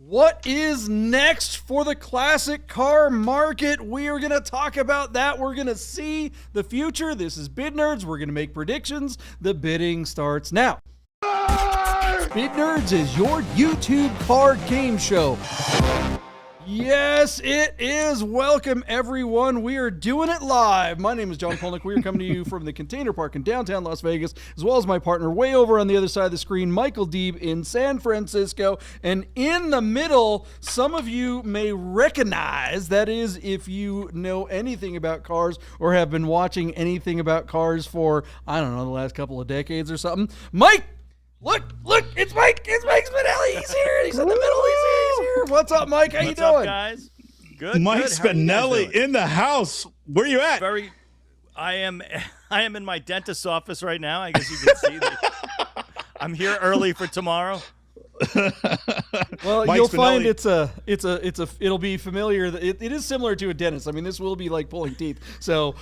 What is next for the classic car market? We are going to talk about that. We're going to see the future. This is Bid Nerds. We're going to make predictions. The bidding starts now. Bid Nerds is your YouTube car game show. Yes, it is. Welcome, everyone. We are doing it live. My name is John Polnick. We are coming to you from the Container Park in downtown Las Vegas, as well as my partner way over on the other side of the screen, Michael Deeb in San Francisco. And in the middle, some of you may recognize, that is, if you know anything about cars or have been watching anything about cars for, I don't know, the last couple of decades or something. Mike! Look, it's Mike Spinelli. He's here. He's in the middle. He's here. What's up, Mike? How you doing? What's up, guys? Good. Mike good. Spinelli in the house. Where you at? I am in my dentist's office right now. I guess you can see that. I'm here early for tomorrow. Well, Mike you'll Spinelli. find it'll be familiar. It is similar to a dentist. I mean, this will be like pulling teeth. So,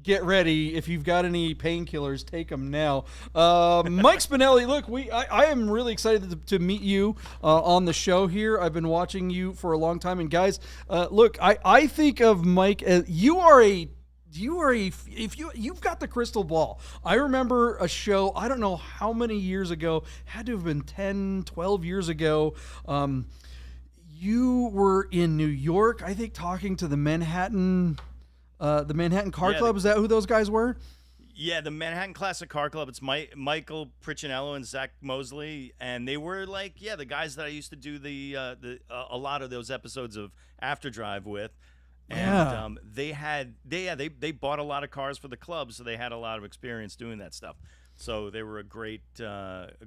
get ready. If you've got any painkillers, take them now. Mike Spinelli, look, I am really excited to meet you on the show here. I've been watching you for a long time, and guys, look, I think of Mike as you've got the crystal ball. I remember a show, I don't know how many years ago, had to have been 10, 12 years ago. You were in New York, I think, talking to the Manhattan Car Club. Is that who those guys were? Yeah, the Manhattan Classic Car Club. It's Michael Priccinello and Zach Mosley, and they were the guys that I used to do a lot of those episodes of After Drive with. And they bought a lot of cars for the club, so they had a lot of experience doing that stuff. So they were a great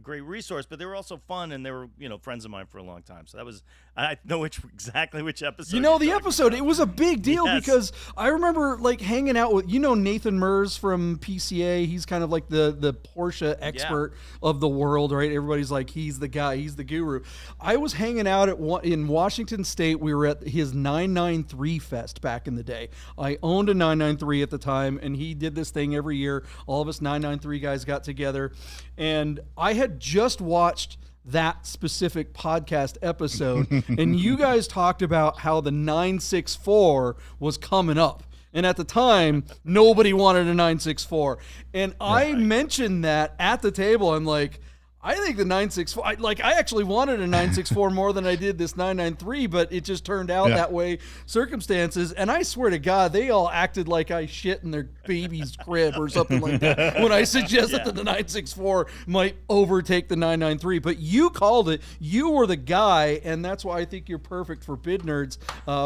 resource, but they were also fun, and they were friends of mine for a long time. So I know exactly which episode. The episode, it was a big deal because I remember hanging out with Nathan Mers from PCA. He's kind of like the Porsche expert of the world, right? Everybody's like, he's the guy, he's the guru. I was hanging out in Washington State. We were at his 993 Fest back in the day. I owned a 993 at the time, and he did this thing every year. All of us 993 guys got together, and I had just watched that specific podcast episode, and you guys talked about how the 964 was coming up, and at the time nobody wanted a 964, and I mentioned that at the table. I'm like, I think the 964, I actually wanted a 964 more than I did this 993, but it just turned out that way, circumstances. And I swear to God, they all acted like I shit in their baby's crib or something like that when I suggested that the 964 might overtake the 993. But you called it. You were the guy, and that's why I think you're perfect for Bid Nerds.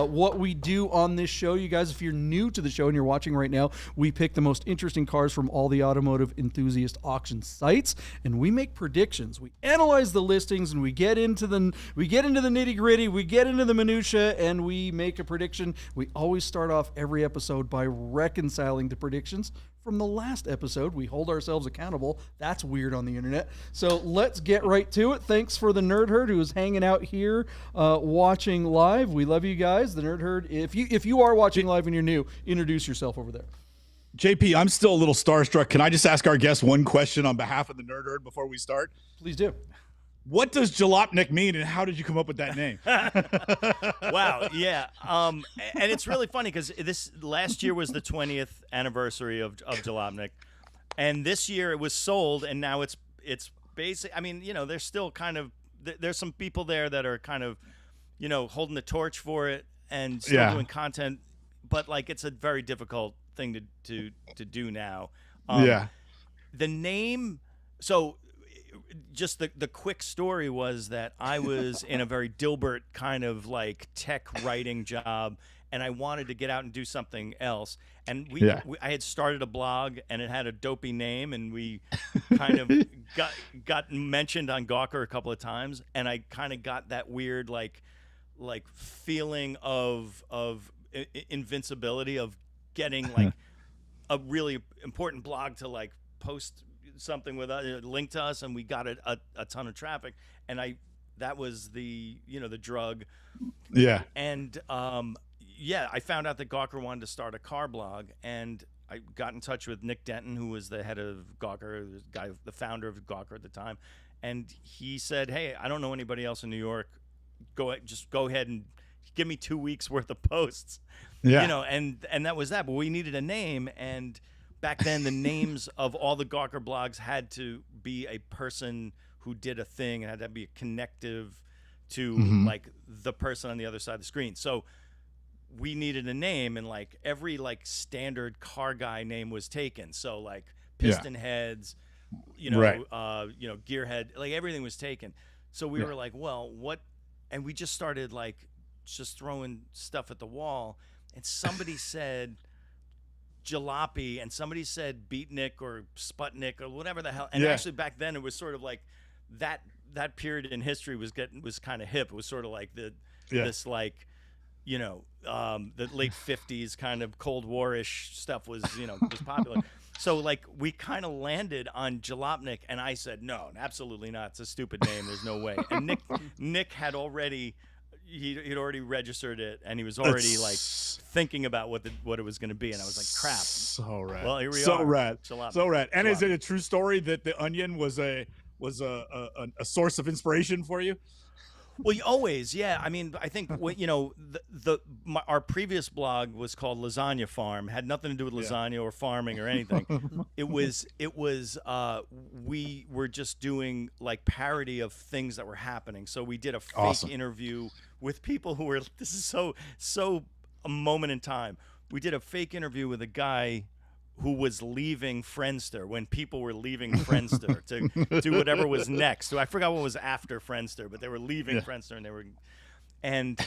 What we do on this show, you guys, if you're new to the show and you're watching right now, we pick the most interesting cars from all the automotive enthusiast auction sites, and we make predictions. We analyze the listings, and we get into the nitty-gritty, we get into the minutia, and we make a prediction. We always start off every episode by reconciling the predictions from the last episode. We hold ourselves accountable. That's weird on the internet. So let's get right to it. Thanks for the Nerd Herd who is hanging out here watching live. We love you guys. The Nerd Herd, if you are watching live and you're new, introduce yourself over there. JP, I'm still a little starstruck. Can I just ask our guest one question on behalf of the Nerd Herd before we start? Please do. What does Jalopnik mean, and how did you come up with that name? Wow, yeah. And it's really funny because this last year was the 20th anniversary of Jalopnik, and this year it was sold, and now it's basic. I mean, there's still kind of there's some people there that are kind of holding the torch for it and still doing content, but it's a very difficult thing to do now. The name. So just the quick story was that I was in a very Dilbert kind of tech writing job, and I wanted to get out and do something else. And I had started a blog, and it had a dopey name, and we kind of got mentioned on Gawker a couple of times, and I kind of got that weird feeling of invincibility of getting a really important blog to post something with a link to us, and we got a ton of traffic, and that was the drug. And I found out that Gawker wanted to start a car blog, and I got in touch with Nick Denton, who was the head of Gawker, the founder of Gawker at the time, and he said, "Hey, I don't know anybody else in New York. Just go ahead and give me 2 weeks worth of posts." Yeah. You know, and that was that. But we needed a name, and back then the names of all the Gawker blogs had to be a person who did a thing, and had to be a connective to like the person on the other side of the screen. So we needed a name, and like every like standard car guy name was taken. So like Piston Heads, you know, Gearhead, like everything was taken. So we were like, well, what? And we just started like just throwing stuff at the wall, and somebody said Jalopy, and somebody said Beatnik or Sputnik or whatever the hell. And actually back then it was sort of like that period in history was kind of hip. It was sort of like this like, you know, the late 50s kind of Cold War-ish stuff was, you know, was popular. So like we kind of landed on Jalopnik, and I said, no, absolutely not. It's a stupid name. There's no way. And Nick had already, he'd already registered it, and he was already like thinking about what it was going to be. And I was like, crap. So rad. Well, here we are. So rad. Jalopnik. So rad. And Jalopnik. is it a true story that the Onion was a source of inspiration for you? Well, always, yeah. I mean, I think you know, our previous blog was called Lasagna Farm. Had nothing to do with lasagna or farming or anything. It was we were just doing like parody of things that were happening. So we did a fake interview with people who were. This is so a moment in time. We did a fake interview with a guy who was leaving Friendster when people were leaving Friendster to do whatever was next. So I forgot what was after Friendster, but they were leaving Friendster, and they were, and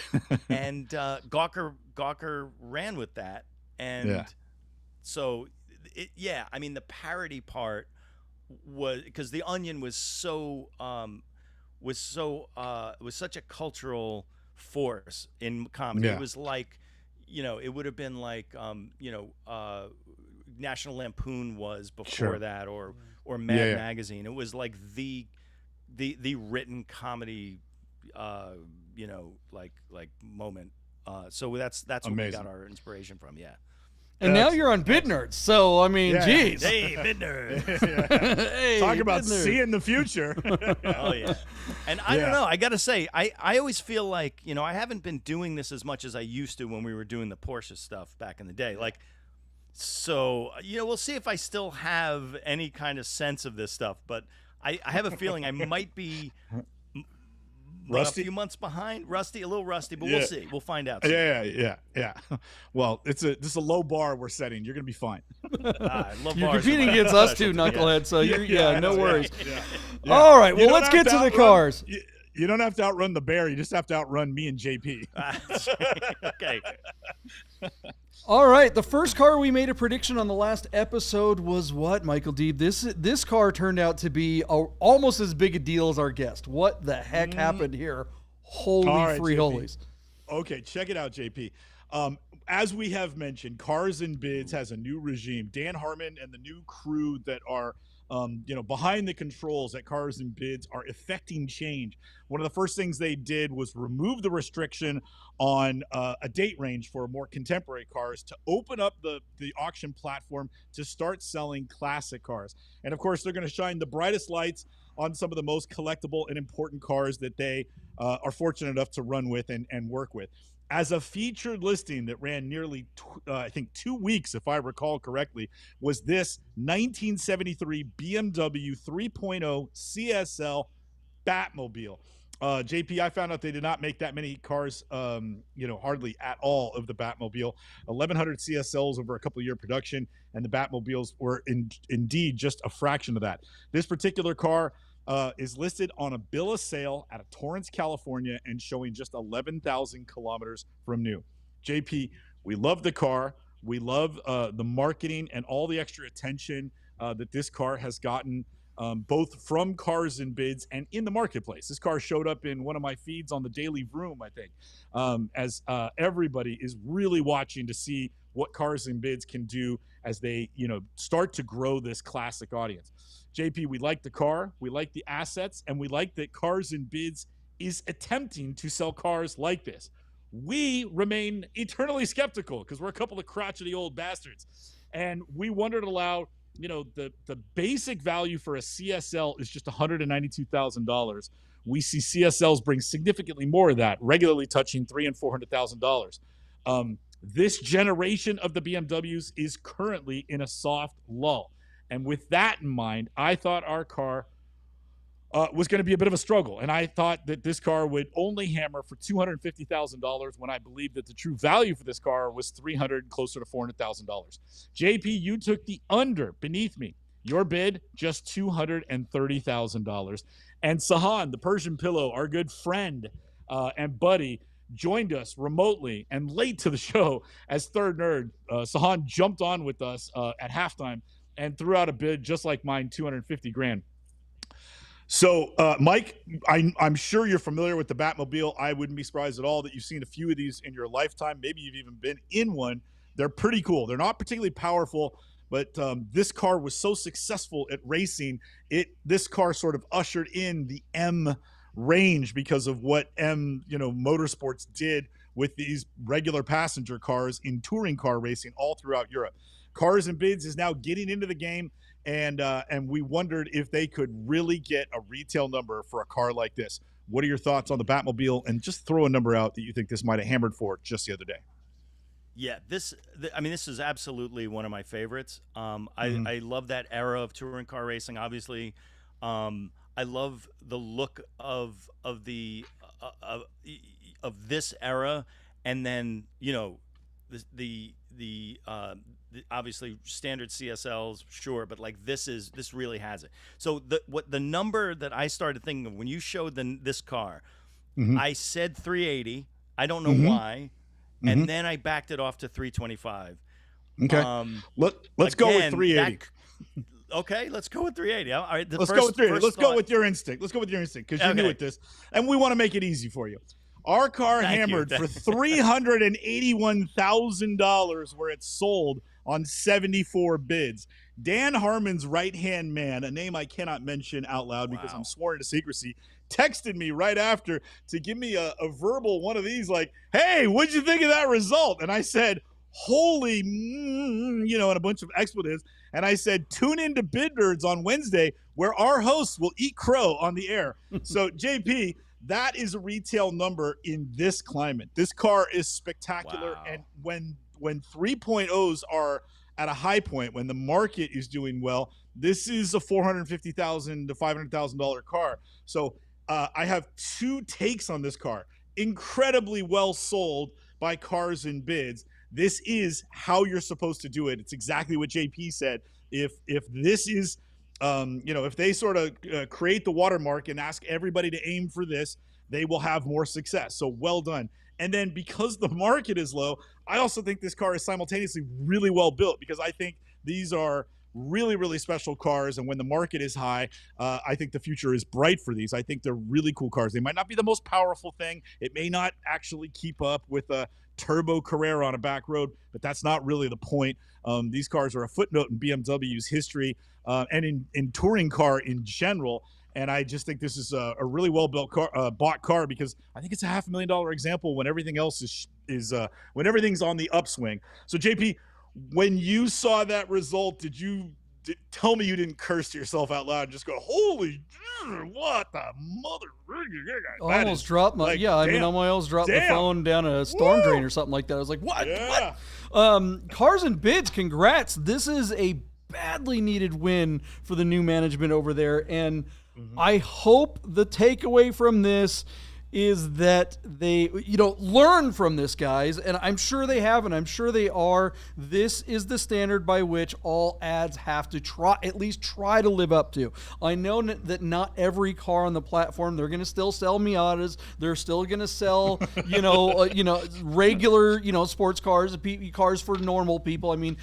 Gawker ran with that, and so I mean the parody part was because the Onion was such a cultural force in comedy. It was like, you know, it would have been like you know, National Lampoon was before that, or Mad Magazine. It was like the written comedy, you know, like moment. So that's what we got our inspiration from. Yeah. And now you're on Bid Nerds, so I mean, geez. Hey, Bid Nerds. Hey, talk about Bid Nerds. seeing the future. Oh yeah. And I don't know. I got to say, I always feel like, you know, I haven't been doing this as much as I used to when we were doing the Porsche stuff back in the day. Like. So, you know, we'll see if I still have any kind of sense of this stuff, but I have a feeling I might be rusty, a few months behind, a little rusty, but we'll see. We'll find out soon. Yeah. Well, this is a low bar we're setting. You're gonna be fine. You're competing against us too, Knucklehead. So no worries. Yeah. All right, well, let's get to the cars. You don't have to outrun the bear. You just have to outrun me and JP. Okay. All right, the first car we made a prediction on the last episode was what, Michael D? This car turned out to be almost as big a deal as our guest. What the heck happened here? Holy free holies. Okay, check it out, JP. As we have mentioned, Cars and Bids has a new regime. Dan Harmon and the new crew that are behind the controls at Cars and Bids are effecting change. One of the first things they did was remove the restriction on a date range for more contemporary cars to open up the auction platform to start selling classic cars. And of course, they're going to shine the brightest lights on some of the most collectible and important cars that they are fortunate enough to run with and work with. As a featured listing that ran nearly, I think, 2 weeks, if I recall correctly, was this 1973 BMW 3.0 CSL Batmobile. JP, I found out they did not make that many cars, hardly at all of the Batmobile. 1,100 CSLs over a couple-year production, and the Batmobiles were indeed just a fraction of that. This particular car is listed on a bill of sale out of Torrance, California, and showing just 11,000 kilometers from new. JP, we love the car. We love the marketing and all the extra attention that this car has gotten, both from Cars and Bids and in the marketplace. This car showed up in one of my feeds on the Daily Vroom, I think, as everybody is really watching to see what Cars and Bids can do as they, start to grow this classic audience. JP, we like the car, we like the assets, and we like that Cars and Bids is attempting to sell cars like this. We remain eternally skeptical because we're a couple of crotchety old bastards, and we wondered aloud, the basic value for a CSL is just $192,000. We see CSLs bring significantly more of that, regularly touching $300,000 and $400,000. This generation of the BMWs is currently in a soft lull. And with that in mind, I thought our car was going to be a bit of a struggle. And I thought that this car would only hammer for $250,000 when I believed that the true value for this car was $300,000, closer to $400,000. JP, you took the under beneath me. Your bid, just $230,000. And Sahan, the Persian Pillow, our good friend and buddy, joined us remotely and late to the show as third nerd. Sahan jumped on with us at halftime and threw out a bid just like mine, $250,000. So, Mike, I'm sure you're familiar with the Batmobile. I wouldn't be surprised at all that you've seen a few of these in your lifetime. Maybe you've even been in one. They're pretty cool. They're not particularly powerful, but this car was so successful at racing. This car sort of ushered in the M range because of what Motorsports did with these regular passenger cars in touring car racing all throughout Europe. Cars and Bids is now getting into the game. And we wondered if they could really get a retail number for a car like this. What are your thoughts on the Batmobile? And just throw a number out that you think this might have hammered for just the other day. Yeah, this is absolutely one of my favorites. I love that era of touring car racing. Obviously, I love the look of this era, and then the obviously standard CSLs, sure, but like this really has it. So the number that I started thinking of when you showed this car, I said 380. I don't know why, and then I backed it off to 325. Okay, let's go with 380. Okay, let's go with 380. All right, let's go with 380. Let's go with your instinct. Let's go with your instinct because you're new at this, and we want to make it easy for you. Our car hammered for $381,000 where it sold on 74 bids. Dan Harmon's right-hand man, a name I cannot mention out loud because I'm sworn to secrecy, texted me right after to give me a verbal one of these like, hey, what'd you think of that result? And I said, holy, and a bunch of expletives. And I said, tune into Bid Nerds on Wednesday where our hosts will eat crow on the air. So, JP, that is a retail number in this climate. This car is spectacular. Wow. And when 3.0s are at a high point, when the market is doing well, this is a $450,000 to $500,000 car. So I have two takes on this car. Incredibly well sold by Cars and Bids. This is how you're supposed to do it. It's exactly what JP said. If this is if they sort of create the watermark and ask everybody to aim for this, they will have more success. So well done. And then because the market is low, I also think this car is simultaneously really well built because I think these are really, really special cars. And when the market is high, I think the future is bright for these. I think they're really cool cars. They might not be the most powerful thing. It may not actually keep up with a turbo Carrera on a back road, but that's not really the point. These cars are a footnote in BMW's history and in touring car in general. And I just think this is a really well-built car, bought car because I think it's a $500,000 example when everything else is when everything's on the upswing. So JP, when you saw that result, tell me you didn't curse to yourself out loud and just go, holy, what the mother? I almost dropped my, I almost dropped the phone down a storm drain or something like that. I was like, what? Yeah. What? Cars and Bids, congrats. This is a badly needed win for the new management over there. And I hope the takeaway from this is that they, learn from this, guys. And I'm sure they have, and I'm sure they are. This is the standard by which all ads have to at least try to live up to. I know that not every car on the platform, they're going to still sell Miatas. They're still going to sell, regular, sports cars, cars for normal people. I mean,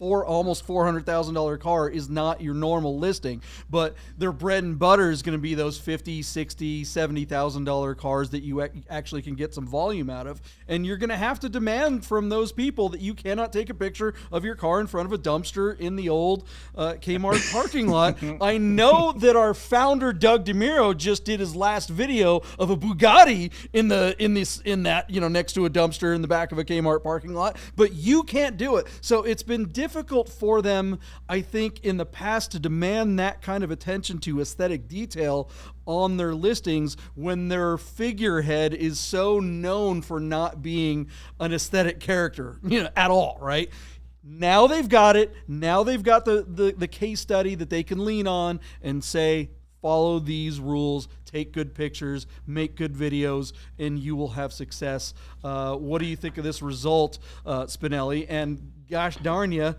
almost $400,000 car is not your normal listing, but their bread and butter is going to be those $50,000, $60,000, $70,000 cars that you actually can get some volume out of. And you're going to have to demand from those people that you cannot take a picture of your car in front of a dumpster in the old Kmart parking lot. I know that our founder Doug DeMiro just did his last video of a Bugatti in that next to a dumpster in the back of a Kmart parking lot, but you can't do it. So it's been difficult difficult for them, I think, in the past to demand that kind of attention to aesthetic detail on their listings when their figurehead is so known for not being an aesthetic character, at all, right? Now they've got it. Now they've got the case study that they can lean on and say, follow these rules, take good pictures, make good videos, and you will have success. What do you think of this result, Spinelli? And gosh darn you,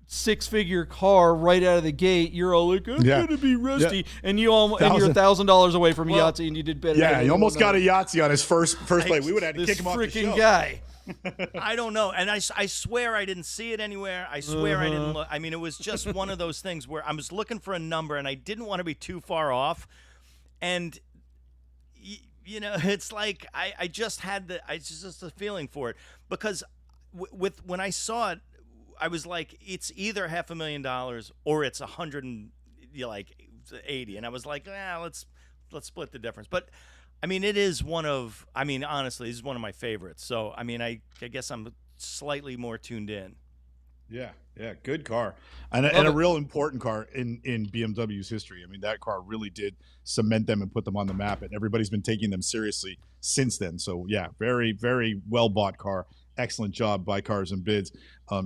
six-figure car right out of the gate. You're all like, I'm gonna be rusty, and you're $1,000 away from Yahtzee, and you did better. Yeah, he almost got a Yahtzee on his first play. We would have had to kick him off the show. This freaking guy. I don't know. And I swear I didn't see it anywhere. I swear I didn't look. I mean, it was just one of those things where I was looking for a number and I didn't want to be too far off. And, it's like I just had just a feeling for it. Because when I saw it, I was like, it's either $500,000 or it's 180. And I was like, let's split the difference. But I mean, honestly, this is one of my favorites. So, I mean, I guess I'm slightly more tuned in. Yeah, good car. And a real important car in BMW's history. I mean, that car really did cement them and put them on the map, and everybody's been taking them seriously since then. So, yeah, very, very well-bought car. Excellent job by Cars and Bids.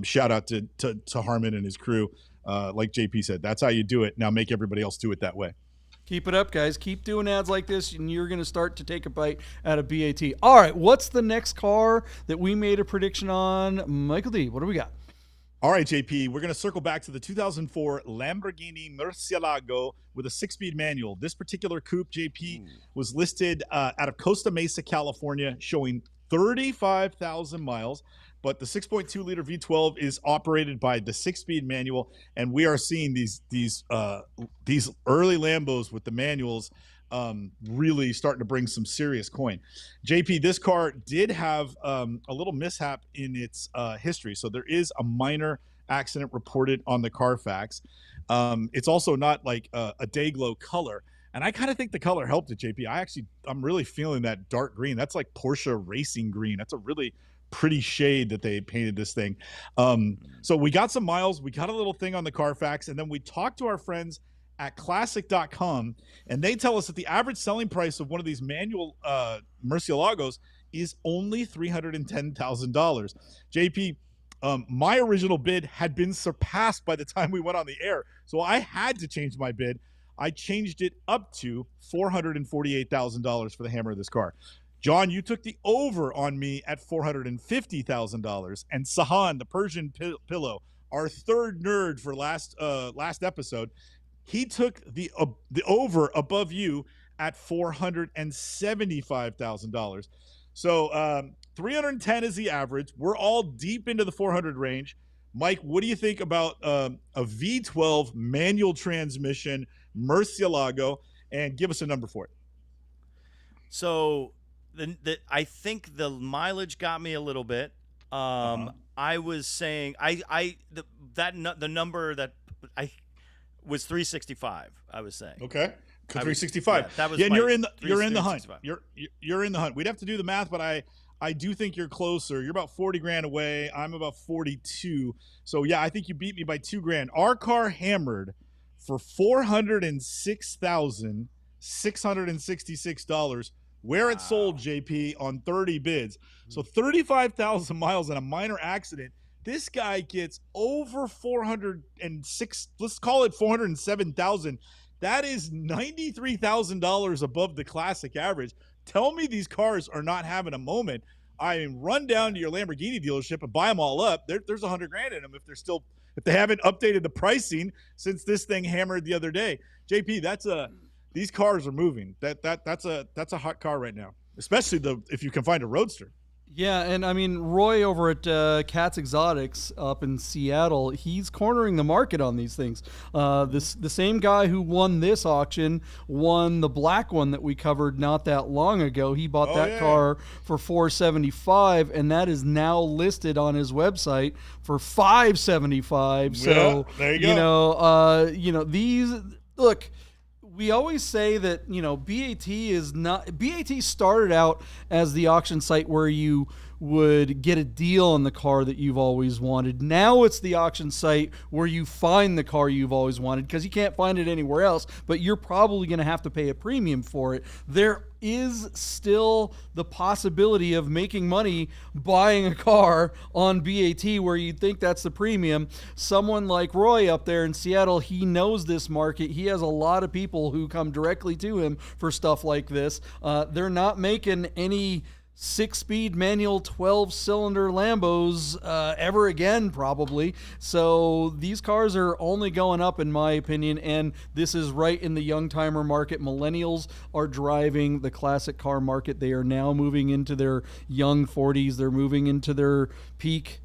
Shout out to Harmon and his crew. Like JP said, that's how you do it. Now make everybody else do it that way. Keep it up, guys. Keep doing ads like this, and you're going to start to take a bite out of BAT. All right, what's the next car that we made a prediction on? Michael D., what do we got? All right, JP, we're going to circle back to the 2004 Lamborghini Murciélago with a 6-speed manual. This particular coupe, JP, was listed out of Costa Mesa, California, showing 35,000 miles. But the 6.2-liter V12 is operated by the 6-speed manual, and we are seeing these early Lambos with the manuals really starting to bring some serious coin. JP, this car did have a little mishap in its history, so there is a minor accident reported on the Carfax. It's also not like a day-glow color, and I kind of think the color helped it, JP. I'm really feeling that dark green. That's like Porsche racing green. That's a really pretty shade that they painted this thing. So we got some miles, we got a little thing on the Carfax, and then we talked to our friends at classic.com, and they tell us that the average selling price of one of these manual Murciélagos is only $310,000. JP, my original bid had been surpassed by the time we went on the air, so I had to change my bid. I changed it up to $448,000 for the hammer of this car. John, you took the over on me at $450,000, and Sahan, the Persian pillow, our third nerd for last episode, he took the over above you at $475,000. So 310 is the average. We're all deep into the 400 range. Mike, what do you think about a V12 manual transmission Murciélago? And give us a number for it. So I think the mileage got me a little bit. I was saying the number that I was 365. I was saying. Okay. 365. That was and you're in the hunt. You're in the hunt. We'd have to do the math, but I do think you're closer. You're about 40 grand away. I'm about 42. So yeah, I think you beat me by $2,000. Our car hammered for $406,666. Where it sold, JP, on 30 bids. So 35,000 miles and a minor accident. This guy gets over 406. Let's call it 407,000. That is $93,000 above the classic average. Tell me these cars are not having a moment. I mean, run down to your Lamborghini dealership and buy them all up. There's $100,000 in them if they haven't updated the pricing since this thing hammered the other day. JP, these cars are moving. That's a hot car right now, especially if you can find a roadster. Yeah, and I mean, Roy over at Cats Exotics up in Seattle, he's cornering the market on these things. The same guy who won this auction won the black one that we covered not that long ago. He bought car for $475, and that is now listed on his website for $575. So there you go. These look. We always say that, BAT started out as the auction site where you would get a deal on the car that you've always wanted. Now it's the auction site where you find the car you've always wanted, because you can't find it anywhere else, but you're probably going to have to pay a premium for it. There is still the possibility of making money buying a car on BAT where you'd think that's the premium. Someone like Roy up there in Seattle, he knows this market. He has a lot of people who come directly to him for stuff like this. They're not making any 6-speed manual 12-cylinder Lambos ever again, probably. So these cars are only going up, in my opinion, and this is right in the young timer market. Millennials are driving the classic car market. They are now moving into their young 40s. They're moving into their peak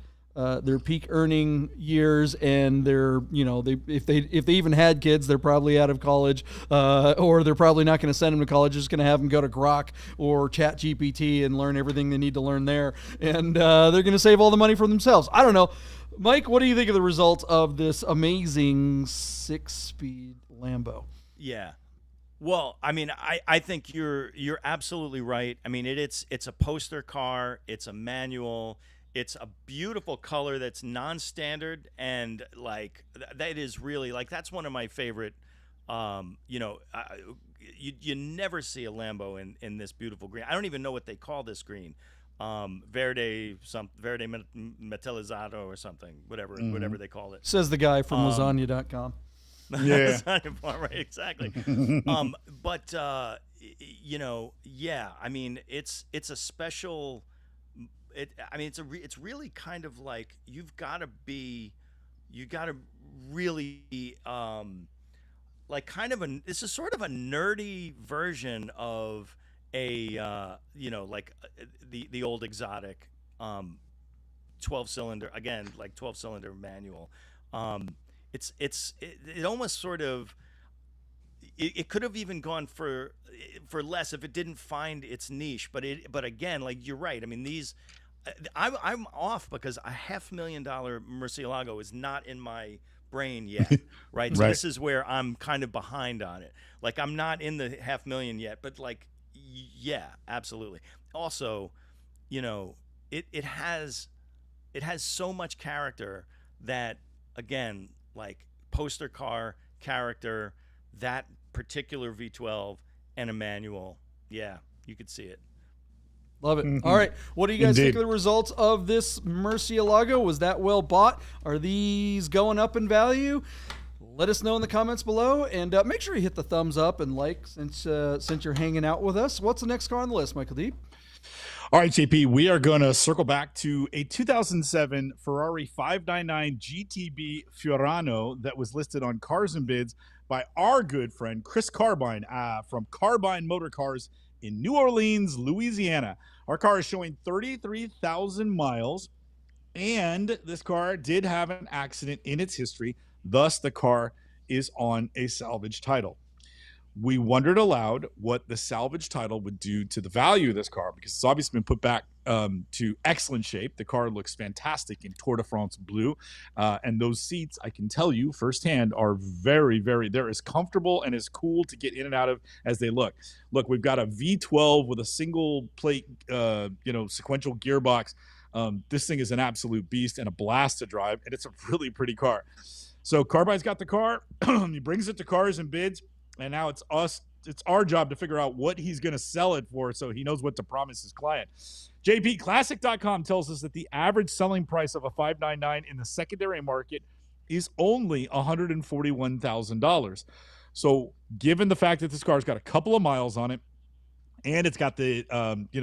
earning years, and they're, if they even had kids, they're probably out of college, or they're probably not going to send them to college. They're just going to have them go to Grok or Chat GPT and learn everything they need to learn there, and they're going to save all the money for themselves. I don't know. Mike, what do you think of the results of this amazing 6-speed Lambo? Yeah. Well, I mean, I think you're absolutely right. I mean, it's a poster car. It's a manual. It's a beautiful color that's non-standard, and like that is really, like, that's one of my favorite. You never see a Lambo in this beautiful green. I don't even know what they call this green. Verde metallizado or something, whatever they call it. Says the guy from lasagna.com. Yeah. Right, exactly. Yeah, I mean, it's a special. It's really kind of like you got to really this is sort of a nerdy version of the old exotic 12-cylinder, again, like 12-cylinder manual. It almost sort of, it could have even gone for less if it didn't find its niche, but again, like, you're right. I mean, I'm off because a $500,000 Murcielago is not in my brain yet, right? So Right. This is where I'm kind of behind on it. Like, I'm not in the $500,000 yet, but like, yeah, absolutely. Also, it has so much character that, again, like, poster car character, that particular V12 and a manual, yeah, you could see it. Love it. All right. What do you guys think of the results of this Murcielago? Was that well bought? Are these going up in value? Let us know in the comments below, and make sure you hit the thumbs up and like since you're hanging out with us. What's the next car on the list, Michael D? All right, JP, we are going to circle back to a 2007 Ferrari 599 GTB Fiorano that was listed on Cars and Bids by our good friend Chris Carbine from Carbine Motor Cars in New Orleans, Louisiana. Our car is showing 33,000 miles, and this car did have an accident in its history. Thus, the car is on a salvage title. We wondered aloud what the salvage title would do to the value of this car, because it's obviously been put back to excellent shape. The car looks fantastic in Tour de France blue, and those seats, I can tell you firsthand, are very, very, they're as comfortable and as cool to get in and out of as they look. Look, we've got a V12 with a single plate, sequential gearbox. This thing is an absolute beast and a blast to drive, and it's a really pretty car. So Carbine's got the car. He brings it to Cars and Bids. And now it's our job to figure out what he's going to sell it for so he knows what to promise his client. JPClassic.com tells us that the average selling price of a 599 in the secondary market is only $141,000. So given the fact that this car's got a couple of miles on it and it's got the,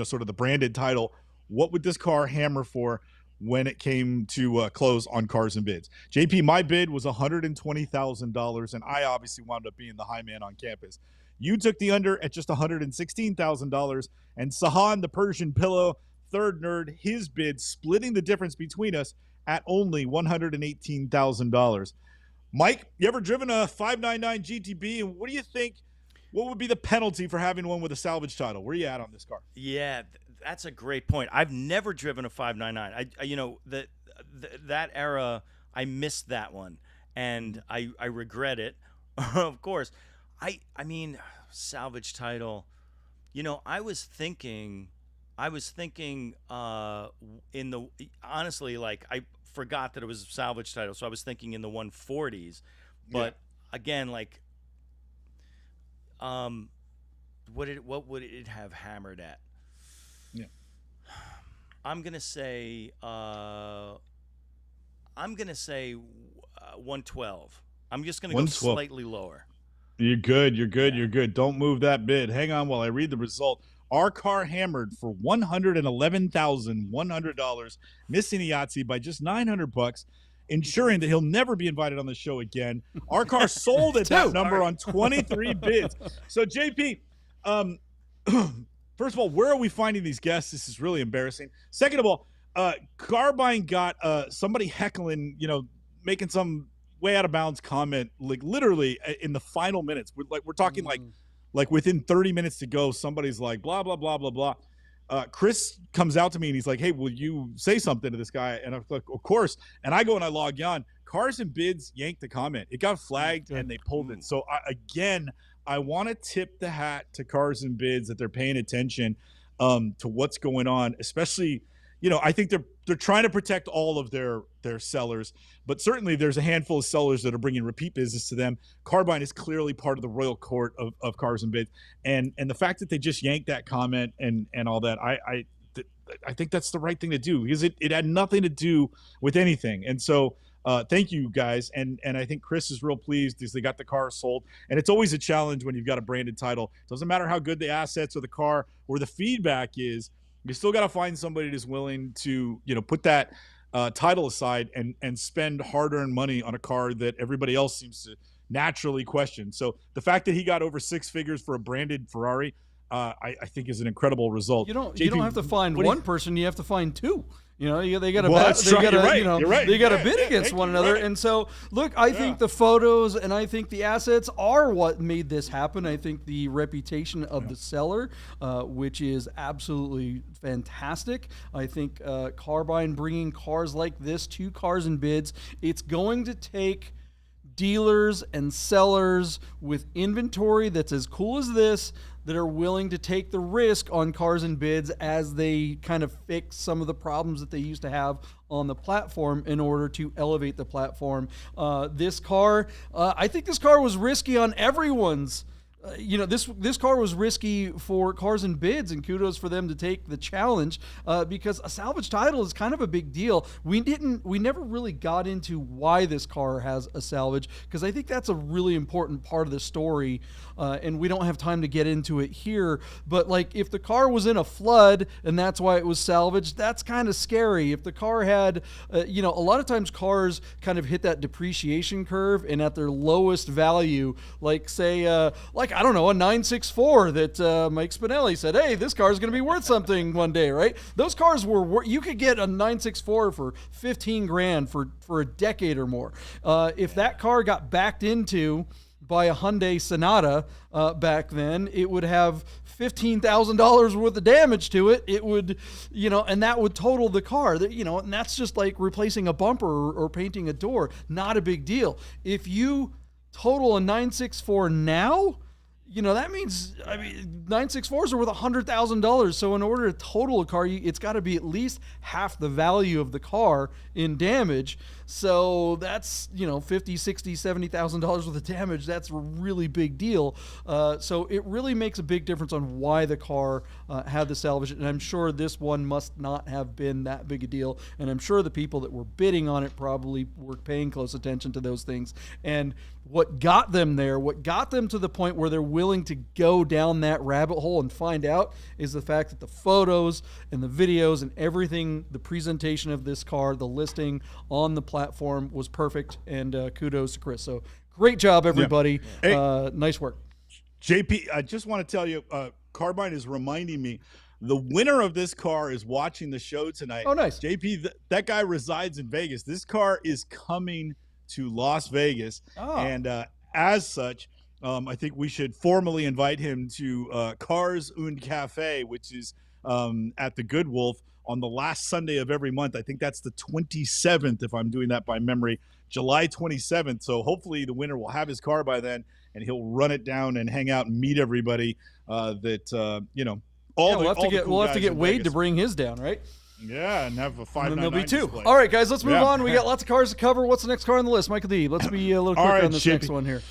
sort of the branded title, what would this car hammer for when it came to close on Cars and Bids? JP, my bid was $120,000, and I obviously wound up being the high man on campus. You took the under at just $116,000, and Sahan, the Persian Pillow, third nerd, his bid splitting the difference between us at only $118,000. Mike, you ever driven a 599 GTB, and what do you think? What would be the penalty for having one with a salvage title? Where are you at on this car? Yeah, that's a great point. I've never driven a 599. That era, I missed that one, and I regret it. Of course, I mean, salvage title. You know, I was thinking in the honestly, like I forgot that it was a salvage title, so I was thinking in the 140s. But again, like, what would it have hammered at? Yeah, I'm gonna say 112. I'm just gonna go 112. slightly lower. You're good. You're good. Yeah. You're good. Don't move that bid. Hang on while I read the result. Our car hammered for $111,100, missing Yahtzee by just $900, ensuring that he'll never be invited on the show again. Our car sold at that number on 23 bids. So, JP, first of all, where are we finding these guests? This is really embarrassing. Second of all, Carbine got somebody heckling, making some way out of bounds comment, like literally in the final minutes. We're talking like within 30 minutes to go, somebody's like, blah, blah, blah, blah, blah. Chris comes out to me and he's like, hey, will you say something to this guy? And I'm like, of course. And I go and I log on. Cars and Bids yanked the comment. It got flagged and they pulled it. So I want to tip the hat to Cars and Bids that they're paying attention to what's going on, especially, I think they're trying to protect all of their sellers, but certainly there's a handful of sellers that are bringing repeat business to them. Carbine is clearly part of the royal court of Cars and Bids, and the fact that they just yanked that comment and all that, I think that's the right thing to do, because it had nothing to do with anything. And so thank you guys, and I think Chris is real pleased because they got the car sold. And it's always a challenge when you've got a branded title. Doesn't matter how good the assets or the car or the feedback is, you still got to find somebody that's willing to, put that title aside and spend hard-earned money on a car that everybody else seems to naturally question. So the fact that he got over 6 figures for a branded Ferrari, I think is an incredible result. You don't JP, have to find one person; you have to find two. They got to Right. they got to bid against one another. Right. And so, look, I think the photos and I think the assets are what made this happen. I think the reputation of the seller, which is absolutely fantastic. I think Carbine bringing cars like this to Cars and Bids, it's going to take dealers and sellers with inventory that's as cool as this, that are willing to take the risk on Cars and Bids as they kind of fix some of the problems that they used to have on the platform in order to elevate the platform. This car, I think this car was risky on everyone's. This car was risky for Cars and Bids, and kudos for them to take the challenge because a salvage title is kind of a big deal. We never really got into why this car has a salvage, because I think that's a really important part of the story, and we don't have time to get into it here. But like, if the car was in a flood and that's why it was salvaged, that's kind of scary. If the car had, a lot of times cars kind of hit that depreciation curve, and at their lowest value, like say, I don't know, a 964 that Mike Spinelli said, hey, this car is going to be worth something one day, right? Those cars you could get a 964 for 15 grand for a decade or more. If that car got backed into by a Hyundai Sonata back then, it would have $15,000 worth of damage to it. It would, and that would total the car. And that's just like replacing a bumper or painting a door. Not a big deal. If you total a 964 now, that means, 964s are worth $100,000. So in order to total a car, it's got to be at least half the value of the car in damage. So that's, $50,000, $60,000, $70,000 worth of damage. That's a really big deal. So it really makes a big difference on why the car had the salvage. And I'm sure this one must not have been that big a deal. And I'm sure the people that were bidding on it probably were paying close attention to those things. And what got them there, what got them to the point where they're willing to go down that rabbit hole and find out, is the fact that the photos and the videos and everything, the presentation of this car, the listing on the platform was perfect. And kudos to Chris. So great job, everybody. Yeah. Hey, nice work. JP, I just want to tell you, Carbine is reminding me, the winner of this car is watching the show tonight. Oh, nice. JP, that guy resides in Vegas. This car is coming to Las Vegas. Oh. And as such, I think we should formally invite him to Cars und Cafe, which is at the Good Wolf on the last Sunday of every month. I think that's the 27th, if I'm doing that by memory. July 27th. So hopefully the winner will have his car by then, and he'll run it down and hang out and meet everybody. We'll have to get Wade to bring his down, right? Yeah, and have a 599 and then there'll be two. display. All right, guys, let's move on. We got lots of cars to cover. What's the next car on the list? Michael D, let's be a little quicker on this next one here.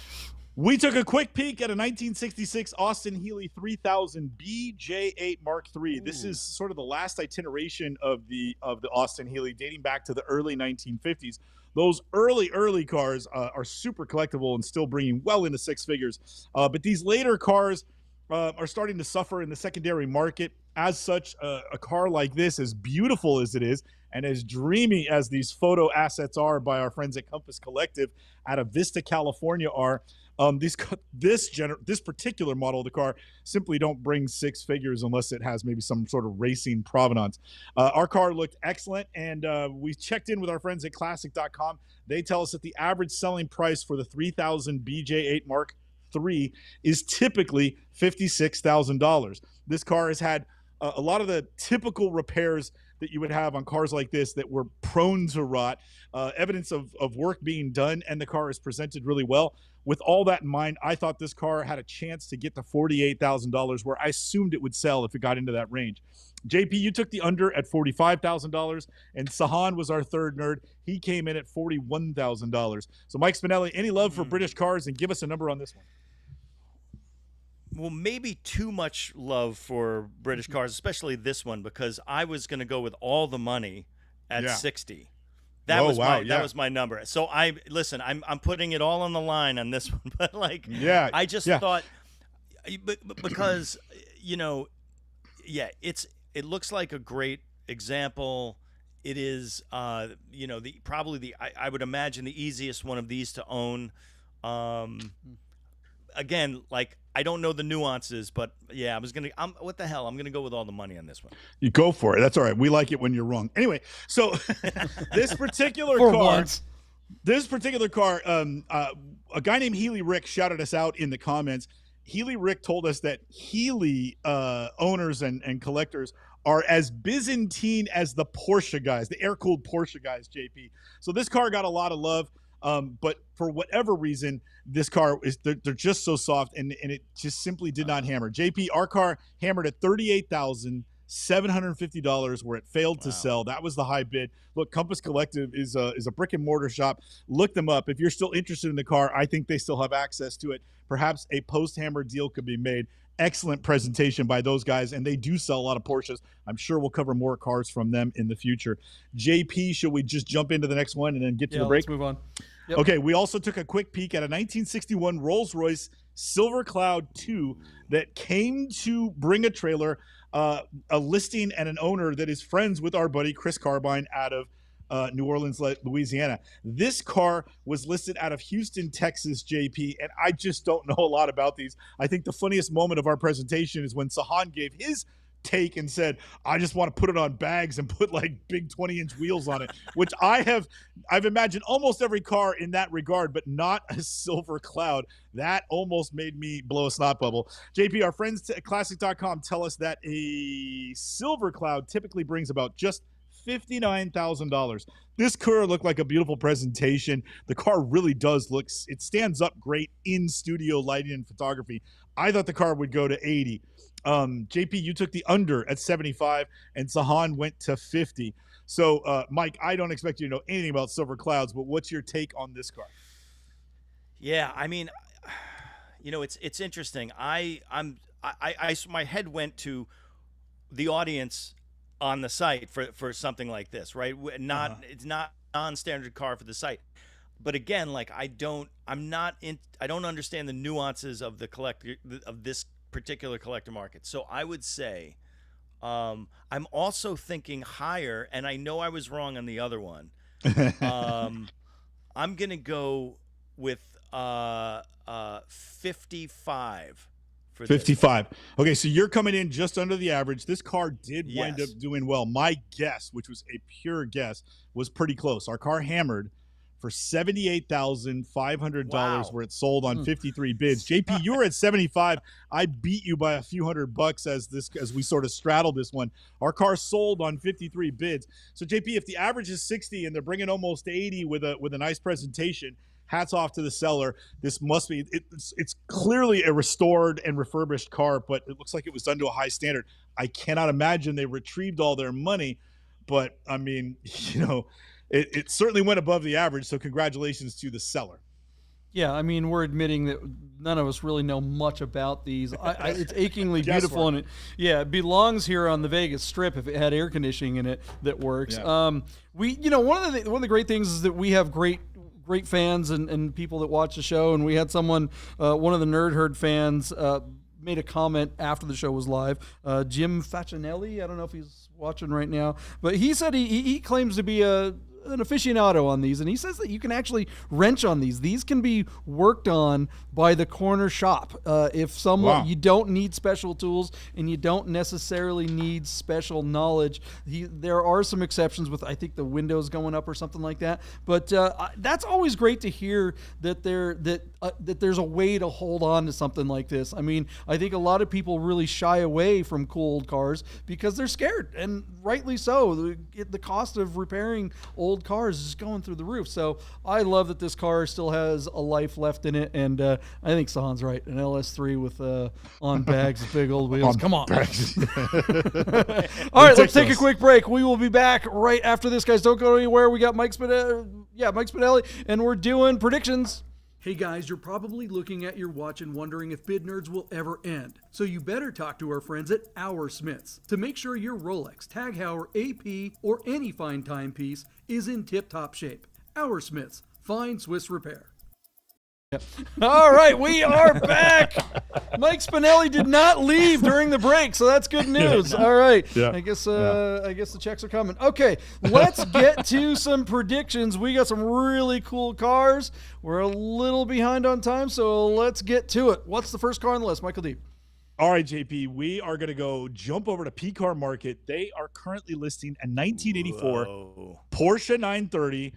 We took a quick peek at a 1966 Austin-Healey 3000 BJ8 Mark III. This is sort of the last iteration of the Austin-Healey, dating back to the early 1950s. Those early cars are super collectible and still bringing well into six figures. But these later cars are starting to suffer in the secondary market. As such, a car like this, as beautiful as it is and as dreamy as these photo assets are by our friends at Compass Collective out of Vista, California are, this particular model of the car simply don't bring six figures unless it has maybe some sort of racing provenance. Our car looked excellent, and we checked in with our friends at Classic.com. They tell us that the average selling price for the 3000 BJ8 Mark III is typically $56,000. This car has had a lot of the typical repairs that you would have on cars like this that were prone to rot, evidence of work being done, and the car is presented really well. With all that in mind, I thought this car had a chance to get to $48,000, where I assumed it would sell if it got into that range. JP, you took the under at $45,000, and Sahan was our third nerd. He came in at $41,000. So, Mike Spinelli, any love for British cars, and give us a number on this one. Well, maybe too much love for British cars, especially this one, because I was going to go with all the money at 60. That was my number. So I'm putting it all on the line on this one, but I just thought, because it looks like a great example. It is I would imagine the easiest one of these to own. Again, I don't know the nuances, but what the hell? I'm gonna go with all the money on this one. You go for it. That's all right. We like it when you're wrong. Anyway, so this particular car, a guy named Healy Rick shouted us out in the comments. Healy Rick told us that Healy owners and collectors are as Byzantine as the Porsche guys, the air-cooled Porsche guys, JP. So this car got a lot of love. But for whatever reason, this car they're just so soft, and it just simply did not hammer. JP, our car hammered at $38,750, where it failed to sell. That was the high bid. Look, Compass Collective is a brick and mortar shop. Look them up. If you're still interested in the car, I think they still have access to it. Perhaps a post-hammer deal could be made. Excellent presentation by those guys, and they do sell a lot of Porsches. I'm sure we'll cover more cars from them in the future. JP, should we just jump into the next one and then get to the break? Let's move on. Yep. Okay, we also took a quick peek at a 1961 Rolls-Royce Silver Cloud 2 that came to bring a trailer, a listing, and an owner that is friends with our buddy Chris Carbine out of New Orleans, Louisiana. This car was listed out of Houston, Texas, JP, and I just don't know a lot about these. I think the funniest moment of our presentation is when Sahan gave his take and said, I just want to put it on bags and put big 20-inch wheels on it, which I've imagined almost every car in that regard, but not a Silver Cloud. That almost made me blow a snot bubble. JP, our friends at Classic.com tell us that a Silver Cloud typically brings about just $59,000. This car looked like a beautiful presentation. The car really does it stands up great in studio lighting and photography. I thought the car would go to 80. JP, you took the under at 75, and Sahan went to 50. So, Mike, I don't expect you to know anything about Silver Clouds, but what's your take on this car? Yeah, I mean, it's interesting. My head went to the audience on the site for something like this, right? It's not non-standard car for the site. But again, I don't understand the nuances of this particular collector market. So I would say, I'm also thinking higher, and I know I was wrong on the other one. I'm gonna go with 55 for 55. Okay, so you're coming in just under the average. This car did wind up doing well. My guess, which was a pure guess, was pretty close. Our car hammered for $78,500 Wow. where it sold on 53 bids. JP, you were at 75. I beat you by a few $100 as we sort of straddled this one. Our car sold on 53 bids. So JP, if the average is 60 and they're bringing almost 80 with a nice presentation, hats off to the seller. This must be it's clearly a restored and refurbished car, but it looks like it was done to a high standard. I cannot imagine they retrieved all their money, but I mean, it certainly went above the average, so congratulations to the seller. Yeah, I mean, we're admitting that none of us really know much about these. It's achingly beautiful, and it belongs here on the Vegas Strip if it had air conditioning in it that works. Yeah. One of the great things is that we have great fans and people that watch the show, and we had someone, one of the Nerd Herd fans, made a comment after the show was live. Jim Facinelli, I don't know if he's watching right now, but he said he claims to be an aficionado on these, and he says that you can actually wrench on these. These can be worked on by the corner shop. If someone, you don't need special tools and you don't necessarily need special knowledge. There are some exceptions with, I think, the windows going up or something like that. But that's always great to hear that there's a way to hold on to something like this. I mean, I think a lot of people really shy away from cool old cars because they're scared, and rightly so. The cost of repairing old cars is going through the roof. So I love that this car still has a life left in it, and I think Sahan's right. An LS3 with on bags of big old wheels. Come on. All right, let's take a quick break. We will be back right after this, guys. Don't go anywhere. We got Mike Spinelli, and we're doing predictions. Hey guys, you're probably looking at your watch and wondering if Bid Nerds will ever end. So you better talk to our friends at Our Smiths to make sure your Rolex, Tag Heuer, AP, or any fine timepiece is in tip-top shape. Our Smiths, fine Swiss repair. All right, we are back. Mike Spinelli did not leave during the break, so that's good news. All right, I guess the checks are coming. Okay, let's get to some predictions. We got some really cool cars. We're a little behind on time, so let's get to it. What's the first car on the list, Michael D? All right, JP, we are going to jump over to P-Car Market. They are currently listing a 1984 Porsche 930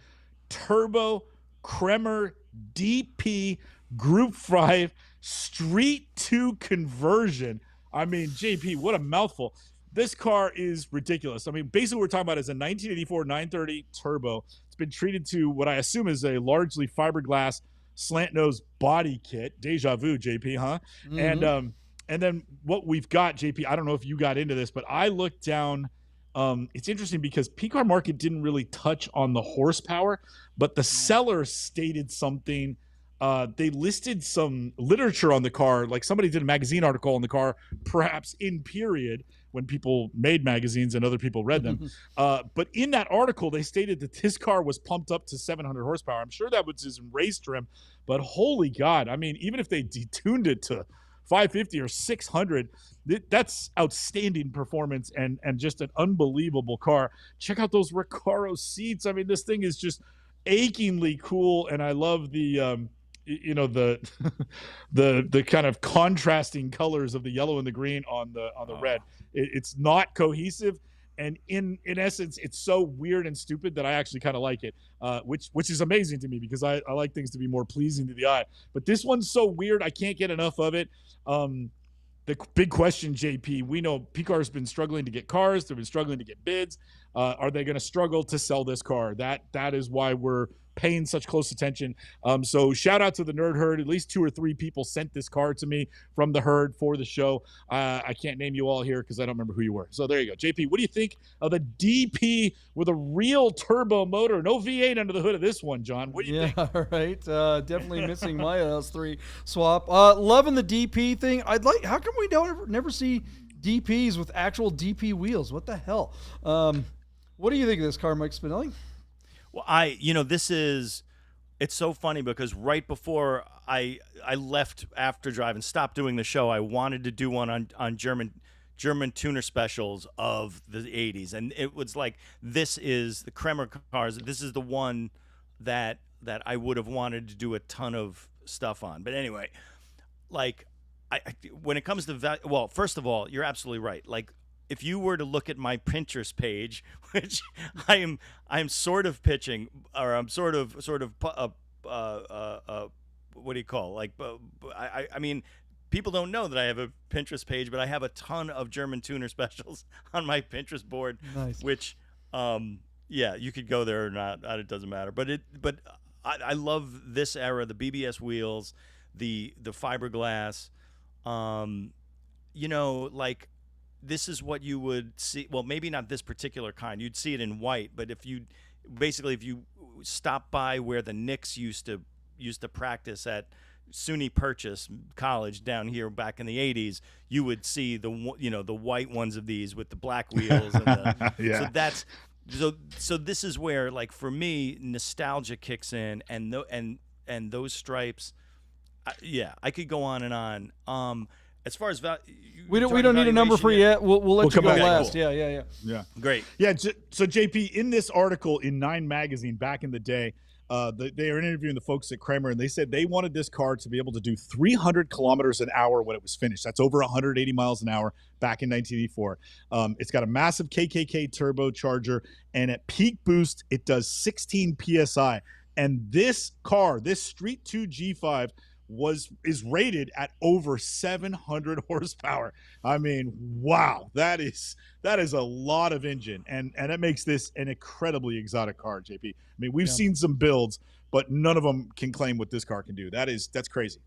Turbo Kremer DP Group 5 Street 2 conversion. I mean, JP, what a mouthful. This car is ridiculous. I mean, basically what we're talking about is a 1984 930 Turbo. It's been treated to what I assume is a largely fiberglass slant nose body kit. Deja vu, JP, huh? Mm-hmm. And then what we've got, JP, I don't know if you got into this, but I looked down. It's interesting because P-Car Market didn't really touch on the horsepower, but the seller stated something. They listed some literature on the car, like somebody did a magazine article on the car, perhaps in period, when people made magazines and other people read them. But in that article, they stated that this car was pumped up to 700 horsepower. I'm sure that was his race trim, but holy God. I mean, even if they detuned it to 550 or 600, that's outstanding performance and just an unbelievable car. Check out those Recaro seats. I mean, this thing is just achingly cool, and I love the the kind of contrasting colors of the yellow and the green on the red. It's not cohesive, and in essence, it's so weird and stupid that I actually kind of like it, which is amazing to me because I like things to be more pleasing to the eye. But this one's so weird, I can't get enough of it. The big question, JP, we know P-Car has been struggling to get cars. They've been struggling to get bids. Are they going to struggle to sell this car? That is why we're paying such close attention. So shout out to the Nerd Herd. At least 2 or 3 people sent this car to me from the herd for the show. I can't name you all here because I don't remember who you were. So there you go. JP, what do you think of the DP with a real turbo motor? No V8 under the hood of this one, John. What do you think? Yeah, right. Definitely missing my LS3 swap. Loving the DP thing. How come we never see DPs with actual DP wheels? What the hell? What do you think of this car, Mike Spinelli? Well, it's so funny because right before I left after drive and stopped doing the show, I wanted to do one on German tuner specials of the 80s. And it was like, this is the Kremer cars. This is the one that I would have wanted to do a ton of stuff on. But anyway, like when it comes to well, first of all, you're absolutely right. Like if you were to look at my Pinterest page, which I am sort of pitching, or I'm sort of what do you call, like, I mean, people don't know that I have a Pinterest page, but I have a ton of German tuner specials on my Pinterest board. Nice. Which yeah, you could go there or not, it doesn't matter, but I love this era, the BBS wheels, the fiberglass, you know, like, this is what you would see. Well, maybe not this particular kind. You'd see it in white, but if you stop by where the Knicks used to practice at SUNY Purchase College down here back in the 80s, you would see the white ones of these with the black wheels. And yeah. So this is where, like, for me, nostalgia kicks in, and those stripes. Yeah, I could go on and on. As far as we don't need a number for you yet. We'll let you go last. Cool. Yeah. Great. Yeah. So JP, in this article in Nine Magazine back in the day, they were interviewing the folks at Kremer, and they said they wanted this car to be able to do 300 kilometers an hour when it was finished. That's over 180 miles an hour back in 1984. It's got a massive KKK turbocharger, and at peak boost, it does 16 PSI. And this car, this Street 2 G5, is rated at over 700 horsepower. I mean, wow, that is a lot of engine, and it makes this an incredibly exotic car, JP. I mean, we've seen some builds, but none of them can claim what this car can do. That's crazy.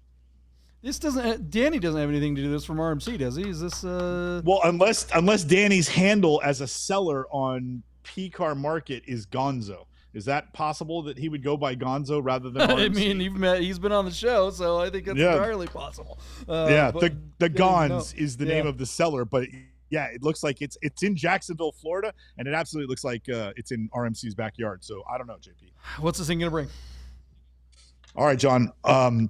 Danny doesn't have anything to do this from RMC, does he? Is this well, unless Danny's handle as a seller on P-Car Market is Gonzo. Is that possible that he would go by Gonzo rather than RMC? I mean, he's been on the show, so I think that's entirely possible. The Gons is the name of the seller, but yeah, it looks like it's in Jacksonville, Florida, and it absolutely looks like it's in RMC's backyard. So I don't know, JP. What's this thing gonna bring? All right, John.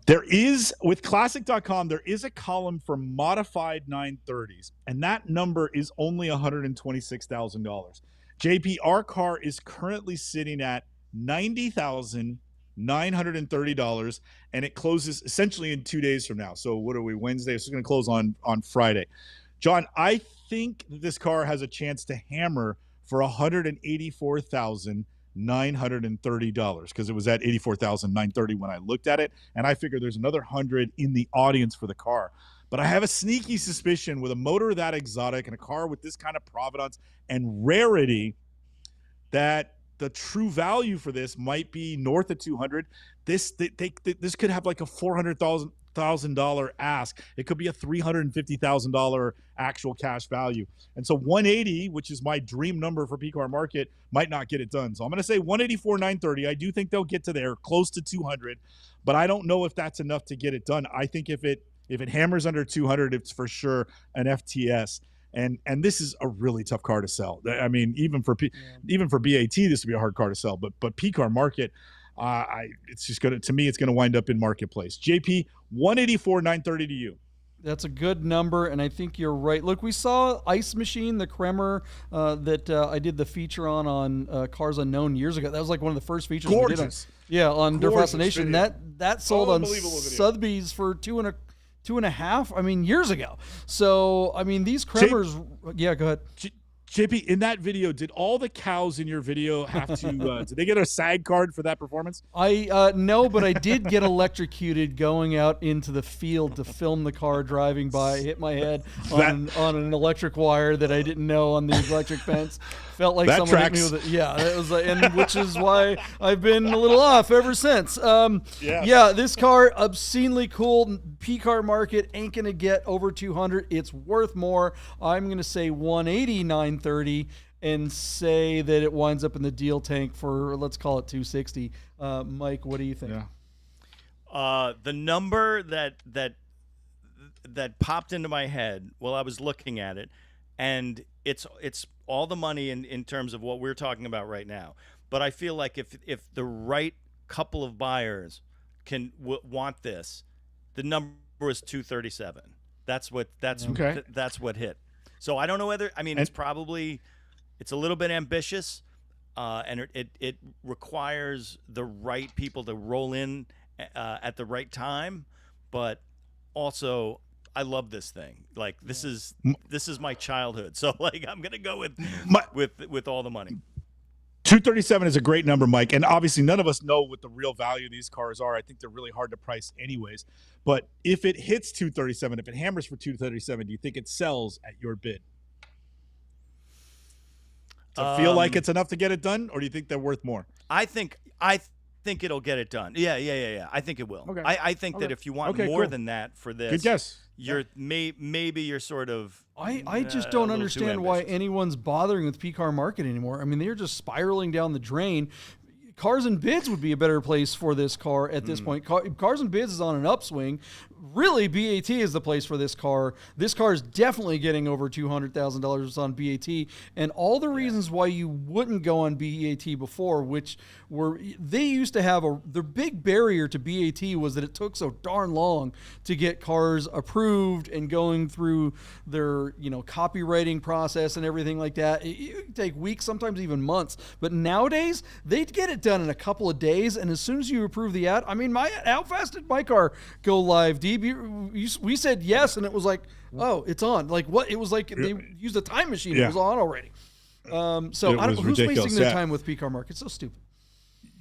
There is, with Classic.com, there is a column for modified 930s, and that number is only $126,000. JP, our car is currently sitting at $90,930, and it closes essentially in 2 days from now. So what are we, Wednesday? It's going to close on Friday. John, I think this car has a chance to hammer for $184,930 because it was at $84,930 when I looked at it, and I figure there's another 100 in the audience for the car. But I have a sneaky suspicion with a motor that exotic and a car with this kind of provenance and rarity that the true value for this might be north of 200. This could have like a $400,000 ask. It could be a $350,000 actual cash value. And so 180, which is my dream number for P-Car Market, might not get it done. So I'm going to say 184,930. I do think they'll get to there, close to 200, but I don't know if that's enough to get it done. I think if it hammers under 200, it's for sure an FTS. And this is a really tough car to sell. I mean, even for BAT, this would be a hard car to sell. But P-Car Market, it's just going to me, it's going to wind up in Marketplace. JP, 184,930 to you. That's a good number, and I think you're right. Look, we saw Ice Machine, the Kremer that I did the feature on Cars Unknown years ago. That was like one of the first features we did on Dirt Fascination. That sold on Sotheby's for two and a half, years ago. So, these Kremers, go ahead. JP, in that video, did all the cows in your video have to, did they get a SAG card for that performance? No, but I did get electrocuted going out into the field to film the car driving by, hit my head on an electric wire that I didn't know on the electric fence. Felt like someone hit me with it. Yeah, it was, and which is why I've been a little off ever since. Yeah, this car, obscenely cool. P-Car Market ain't going to get over 200. It's worth more. I'm going to say 189.30 and say that it winds up in the deal tank for, let's call it 260. Mike, what do you think? Yeah. The number that popped into my head while I was looking at it, and it's all the money in terms of what we're talking about right now. But I feel like if the right couple of buyers want this, the number is 237. That's what hit. So I don't know whether, it's a little bit ambitious, and it requires the right people to roll in at the right time, but also I love this thing. Like this is my childhood. So like I'm gonna go with all the money. 237 is a great number, Mike, and obviously none of us know what the real value of these cars are. I think they're really hard to price anyways. But if it hits 237, if it hammers for 237, do you think it sells at your bid? Does it feel like it's enough to get it done, or do you think they're worth more? I think it'll get it done. Yeah. I think it will. Okay. I think that if you want more than that for this, good guess. You're maybe you're sort of. I just don't understand why anyone's bothering with P-Car Market anymore. I mean, they're just spiraling down the drain. Cars and Bids would be a better place for this car at this point. Cars and Bids is on an upswing. Really, BAT is the place for this car. This car is definitely getting over $200,000 on BAT, and all the reasons why you wouldn't go on BAT before, which were they used to have the big barrier to BAT was that it took so darn long to get cars approved and going through their copywriting process and everything like that. It would take weeks, sometimes even months. But nowadays they get it done in a couple of days, and as soon as you approve the ad, I mean, how fast did my car go live? We said yes, and it was like, oh, it's on. Like what? It was like they used a time machine. Yeah. It was on already. So I don't, who's wasting their time with P-Car Market? It's so stupid.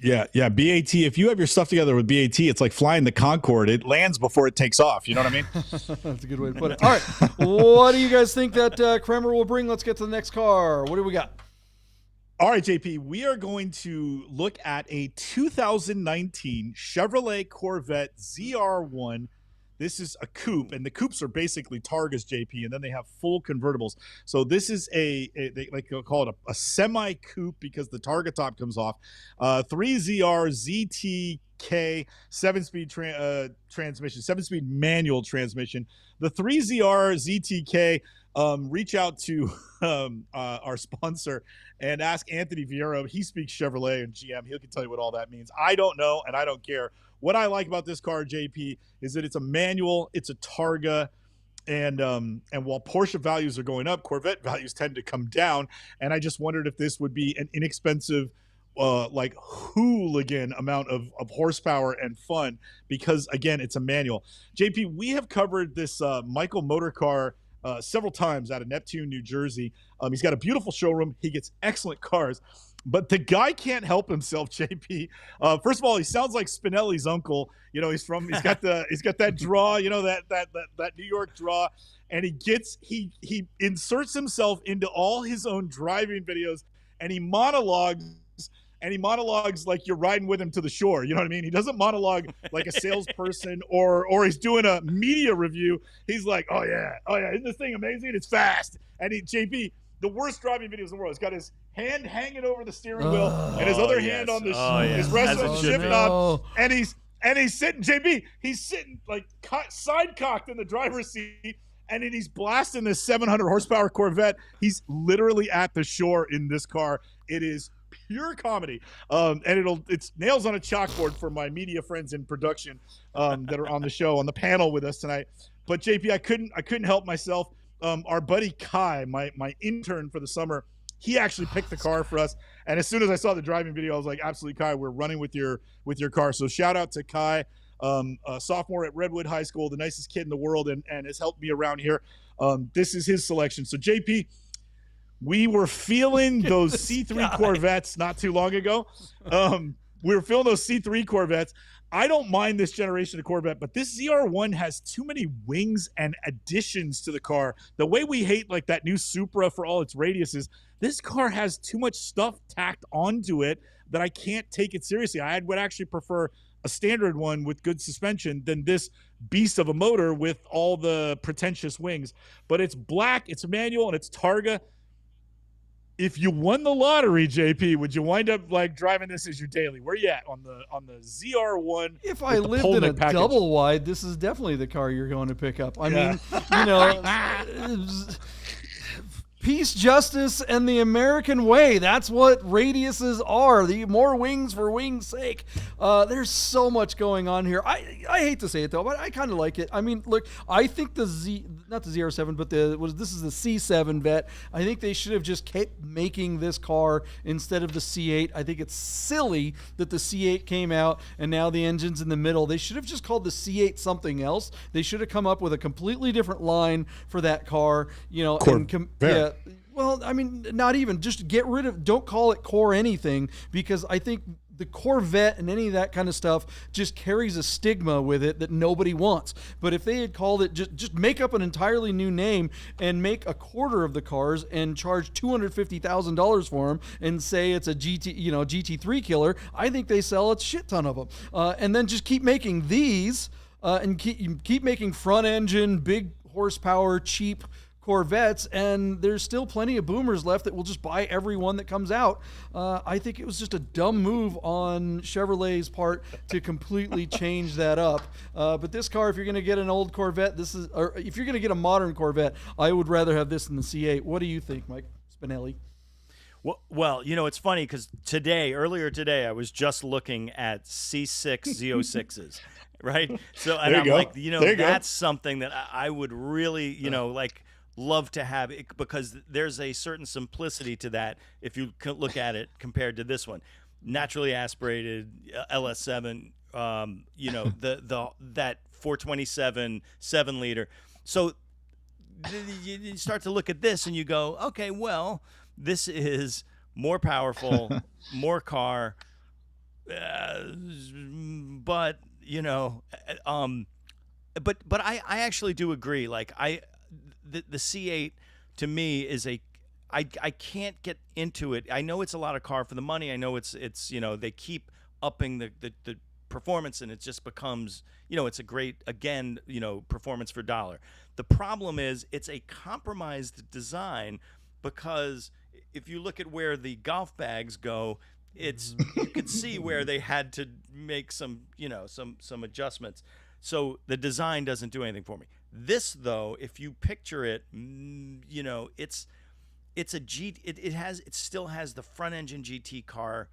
Yeah. BAT. If you have your stuff together with BAT, it's like flying the Concorde. It lands before it takes off. You know what I mean? That's a good way to put it. All right, what do you guys think that Kremer will bring? Let's get to the next car. What do we got? All right, JP, we are going to look at a 2019 Chevrolet Corvette ZR1. This is a coupe, and the coupes are basically Targas, JP, and then they have full convertibles. So this is they call it a semi-coupe because the Targa top comes off. 3ZR ZTK 7-speed transmission, 7-speed manual transmission. The 3ZR ZTK, reach out to our sponsor and ask Anthony Vieira. He speaks Chevrolet and GM. He can tell you what all that means. I don't know, and I don't care. What I like about this car, JP, is that it's a manual, it's a Targa, and while Porsche values are going up, Corvette values tend to come down. And I just wondered if this would be an inexpensive, like hooligan amount of horsepower and fun, because again, it's a manual. JP, we have covered this Michael motor car several times out of Neptune, New Jersey. He's got a beautiful showroom. He gets excellent cars. But the guy can't help himself, JP. First of all, he sounds like Spinelli's uncle. He's got that draw, that New York draw, and he inserts himself into all his own driving videos, and he monologues like you're riding with him to the shore. You know what I mean? He doesn't monologue like a salesperson or he's doing a media review. He's like, oh yeah, isn't this thing amazing? It's fast. And JP, the worst driving videos in the world. He's got his hand hanging over the steering wheel and his other hand on his resting shift knob, and he's sitting. JP, he's sitting like side cocked in the driver's seat, and then he's blasting this 700 horsepower Corvette. He's literally at the shore in this car. It is pure comedy, and it's nails on a chalkboard for my media friends in production that are on the show on the panel with us tonight. But JP, I couldn't help myself. Our buddy Kai, my intern for the summer, he actually picked the car for us. And as soon as I saw the driving video, I was like, absolutely, Kai, we're running with your car. So shout out to Kai, a sophomore at Redwood High School, the nicest kid in the world, and has helped me around here. This is his selection. So JP, we were feeling those C3 Corvettes not too long ago. We were feeling those C3 Corvettes. I don't mind this generation of Corvette, but this ZR1 has too many wings and additions to the car. The way we hate like that new Supra for all its radiuses, this car has too much stuff tacked onto it that I can't take it seriously. I would actually prefer a standard one with good suspension than this beast of a motor with all the pretentious wings. But it's black, it's manual, and it's Targa. If you won the lottery, JP, would you wind up like driving this as your daily? Where you at on the ZR1? If I lived in a double wide, this is definitely the car you're going to pick up. I mean, Peace, justice, and the American way. That's what radiuses are. The more wings for wings' sake. There's so much going on here. I hate to say it though, but I kind of like it. I mean, look, I think not the ZR7, but this is the C7 vet. I think they should have just kept making this car instead of the C8. I think it's silly that the C8 came out and now the engine's in the middle. They should have just called the C8 something else. They should have come up with a completely different line for that car. Corvette. Well, I mean, not even. Just don't call it core anything, because I think the Corvette and any of that kind of stuff just carries a stigma with it that nobody wants. But if they had called it, just make up an entirely new name and make a quarter of the cars and charge $250,000 for them and say it's a GT3 killer, I think they sell a shit ton of them. And then just keep making these and keep making front engine, big horsepower, cheap Corvettes, and there's still plenty of boomers left that will just buy every one that comes out. I think it was just a dumb move on Chevrolet's part to completely change that up. But this car, if you're going to get an old Corvette, or if you're going to get a modern Corvette, I would rather have this than the C8. What do you think, Mike Spinelli? Well, it's funny because earlier today, I was just looking at C6 Z06s, right? So, and I'm like, that's something that I would really, love to have it, because there's a certain simplicity to that if you look at it compared to this one. Naturally aspirated LS7, that 427 7-liter. So you start to look at this and you go, okay, well, this is more powerful, more car, but I actually do agree. Like the C8 to me is I can't get into it. I know it's a lot of car for the money. I know it's they keep upping the performance, and it just becomes it's a great, again, performance for dollar. The problem is it's a compromised design, because if you look at where the golf bags go, you can see where they had to make some adjustments. So the design doesn't do anything for me. This, though, if you picture it, it's a G. It still has the front engine GT car,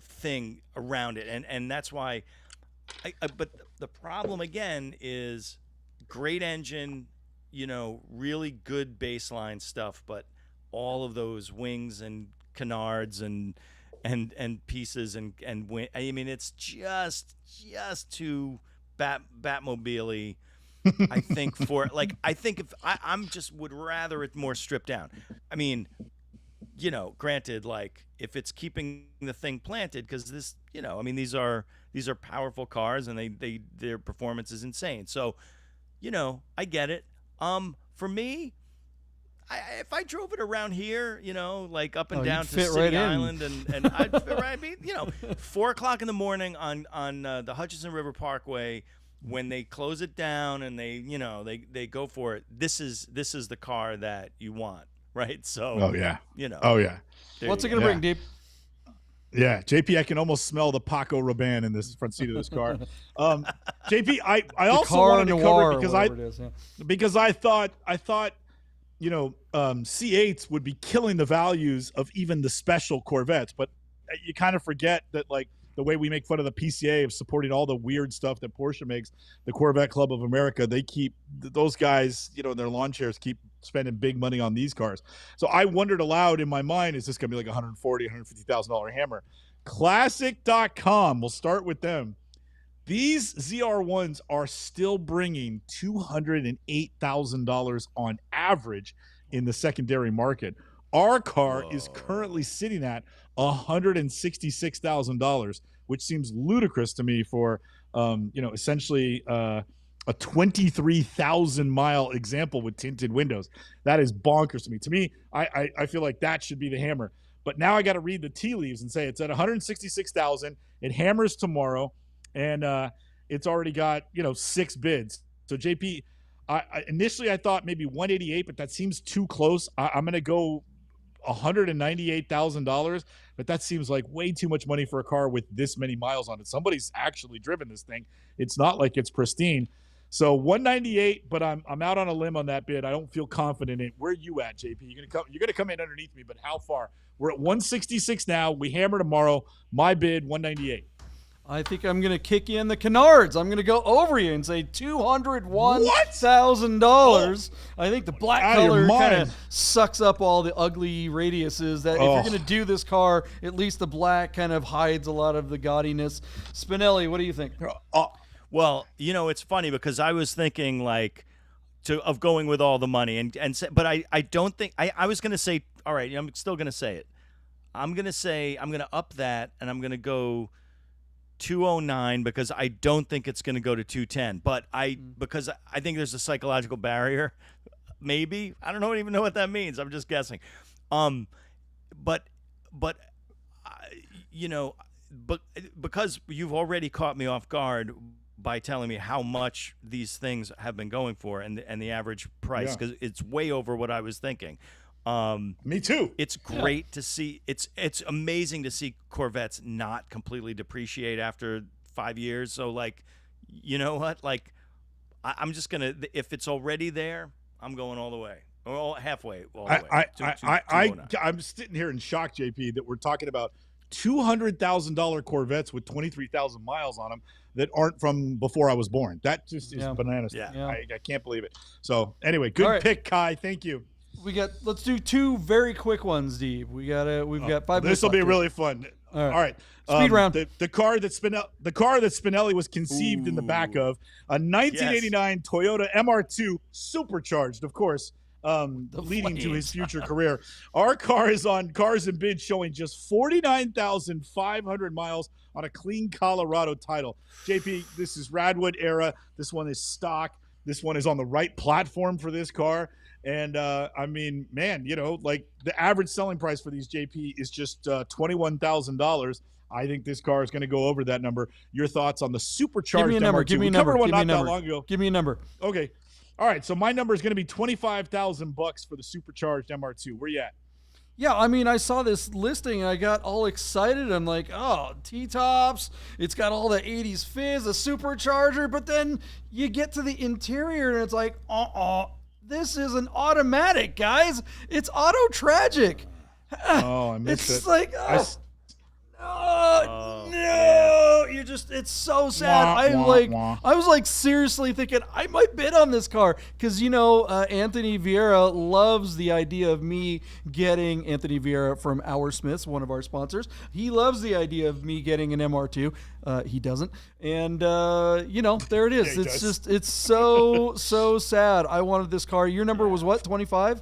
thing around it, and that's why. But the problem again is great engine, really good baseline stuff, but all of those wings and canards and pieces and I mean, it's just too Batmobile-y. I think if I'm just would rather it more stripped down. I mean, granted, like if it's keeping the thing planted, because this, I mean, these are powerful cars and their performance is insane. So, I get it. For me, if I drove it around here, like up and down to City Island, and I'd fit right. I mean, 4:00 in the morning on the Hutchinson River Parkway, when they close it down and they go for it. This is the car that you want, right? So, oh yeah. What's it gonna bring, Deep? Yeah, JP, I can almost smell the Paco Rabanne in this front seat of this car. JP, I also wanted to cover it because I thought C8s would be killing the values of even the special Corvettes, but you kind of forget that, like, the way we make fun of the PCA of supporting all the weird stuff that Porsche makes, the Corvette Club of America, those guys, in their lawn chairs keep spending big money on these cars. So I wondered aloud in my mind, is this going to be like $140,000, $150,000 hammer? Classic.com, we'll start with them. These ZR1s are still bringing $208,000 on average in the secondary market. Our car is currently sitting at $166,000, which seems ludicrous to me for, essentially a 23,000-mile example with tinted windows. That is bonkers to me. To me, I feel like that should be the hammer. But now I got to read the tea leaves and say it's at $166,000. It hammers tomorrow, and it's already got 6 bids. So JP, initially I thought maybe 188, but that seems too close. I'm going to go $198,000, but that seems like way too much money for a car with this many miles on it. Somebody's actually driven this thing. It's not like it's pristine. So 198, but I'm out on a limb on that bid. I don't feel confident in it. Where are you at, JP? You're gonna come in underneath me, but how far? We're at 166 now. We hammer tomorrow. My bid 198. I think I'm going to kick you in the canards. I'm going to go over you and say $201,000. I think the black color kind of sucks up all the ugly radiuses. That if you're going to do this car, at least the black kind of hides a lot of the gaudiness. Spinelli, what do you think? Well, it's funny because I was thinking of going with all the money but I don't think I was going to say, all right, I'm still going to say it. I'm going to up that and I'm going to go 209 because I don't think it's going to go to 210. But because I think there's a psychological barrier, maybe. I don't even know what that means. I'm just guessing. But because you've already caught me off guard by telling me how much these things have been going for and the average price, because it's way over what I was thinking. Me too. It's great to see. It's amazing to see Corvettes not completely depreciate after 5 years. So you know what? I'm just gonna, if it's already there, I'm going all the way, or halfway. All the way. I'm sitting here in shock, JP, that we're talking about $200,000 Corvettes with 23,000 miles on them that aren't from before I was born. That just is bananas. Yeah. I can't believe it. So anyway, good pick, Kai. Thank you. Let's do two very quick ones, Steve. We've got 5 minutes. This will be really fun. All right. Speed round. The car that Spinelli was conceived in the back of, a 1989 Toyota MR2 Supercharged, of course, leading to his future career. Our car is on Cars and Bids, showing just 49,500 miles on a clean Colorado title. JP, this is Radwood era. This one is stock. This one is on the right platform for this car. And I mean, man, the average selling price for these, JP, is just $21,000. I think this car is going to go over that number. Your thoughts on the Supercharged MR2? Give me a number. Not that long ago. Give me a number. Okay. All right. So my number is going to be $25,000 for the Supercharged MR2. Where you at? Yeah, I mean, I saw this listing and I got all excited. I'm like, oh, T-tops. It's got all the 80s fizz, a supercharger. But then you get to the interior and it's like, this is an automatic, guys. It's auto tragic. Oh, I missed it. It's like, no, it's so sad. I was seriously thinking I might bid on this car because Anthony Vieira loves the idea of me getting Anthony Vieira from Our Smiths, one of our sponsors. He loves the idea of me getting an MR2. He doesn't, and there it is. It's so sad. I wanted this car. Your number was what? 25.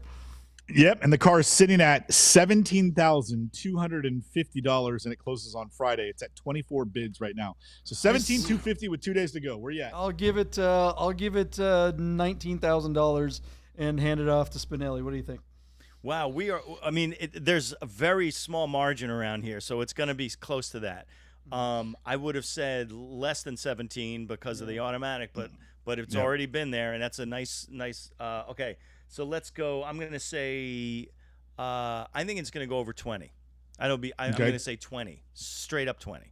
Yep, and the car is sitting at $17,250, and it closes on Friday. It's at 24 bids right now. So $17,250 with 2 days to go. Where you at? I'll give it $19,000 and hand it off to Spinelli. What do you think? Wow, we are. I mean, there's a very small margin around here, so it's going to be close to that. I would have said less than 17 because of the automatic, but it's already been there, and that's a nice. Okay. So let's go. I'm going to say, I think it's going to go over 20. I'm going to say 20, straight up 20.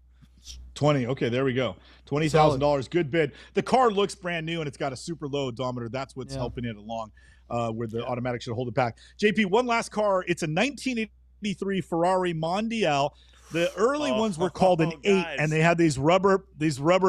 20. Okay, there we go. $20,000. Good bid. The car looks brand new, and it's got a super low odometer. That's what's helping it along, where the automatic should hold it back. JP, one last car. It's a 1983 Ferrari Mondial. The early ones were called an 8, and they had these rubber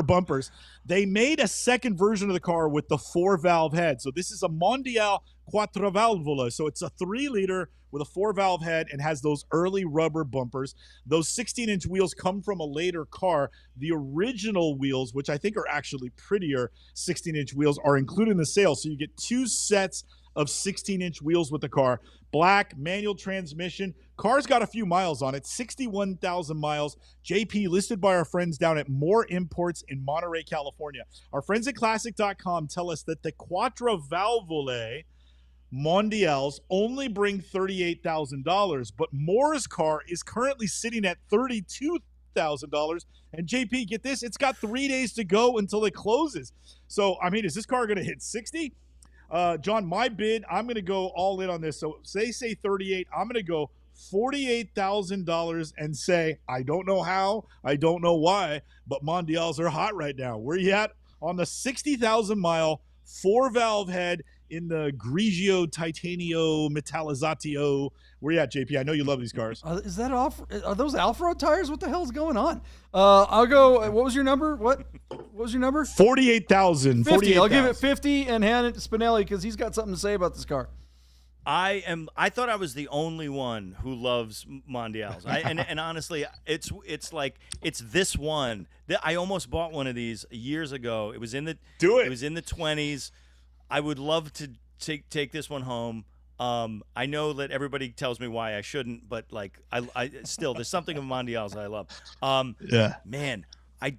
bumpers. They made a second version of the car with the 4-valve head. So this is a Mondial Quattrovalvole. So it's a 3-liter with a 4-valve head and has those early rubber bumpers. Those 16-inch wheels come from a later car. The original wheels, which I think are actually prettier 16-inch wheels, are included in the sale. So you get 2 sets of 16-inch wheels with the car. Black, manual transmission. Car's got a few miles on it, 61,000 miles. JP, listed by our friends down at More Imports in Monterey, California. Our friends at Classic.com tell us that the Quattrovalvole Mondials only bring $38,000, but Moore's car is currently sitting at $32,000. And JP, get this, it's got 3 days to go until it closes. So, I mean, is this car going to hit 60? John, my bid, I'm going to go all in on this. So say 38. I'm going to go $48,000 and say, I don't know how, I don't know why, but Mondials are hot right now. Where you at on the 60,000-mile 4-valve head in the Grigio Titanio Metallizzatio. Where you at, JP? I know you love these cars. Is that off? Are those off-road tires? What the hell is going on? I'll go. What was your number? What was your number? 48,000. 50. I'll give it 50 and hand it to Spinelli because he's got something to say about this car. I thought I was the only one who loves Mondials. And honestly, it's this one. I almost bought one of these years ago. It was in the It was in the 20s. I would love to take this one home. I know that everybody tells me why I shouldn't, but like I still there's something of Mondials I love. Man, I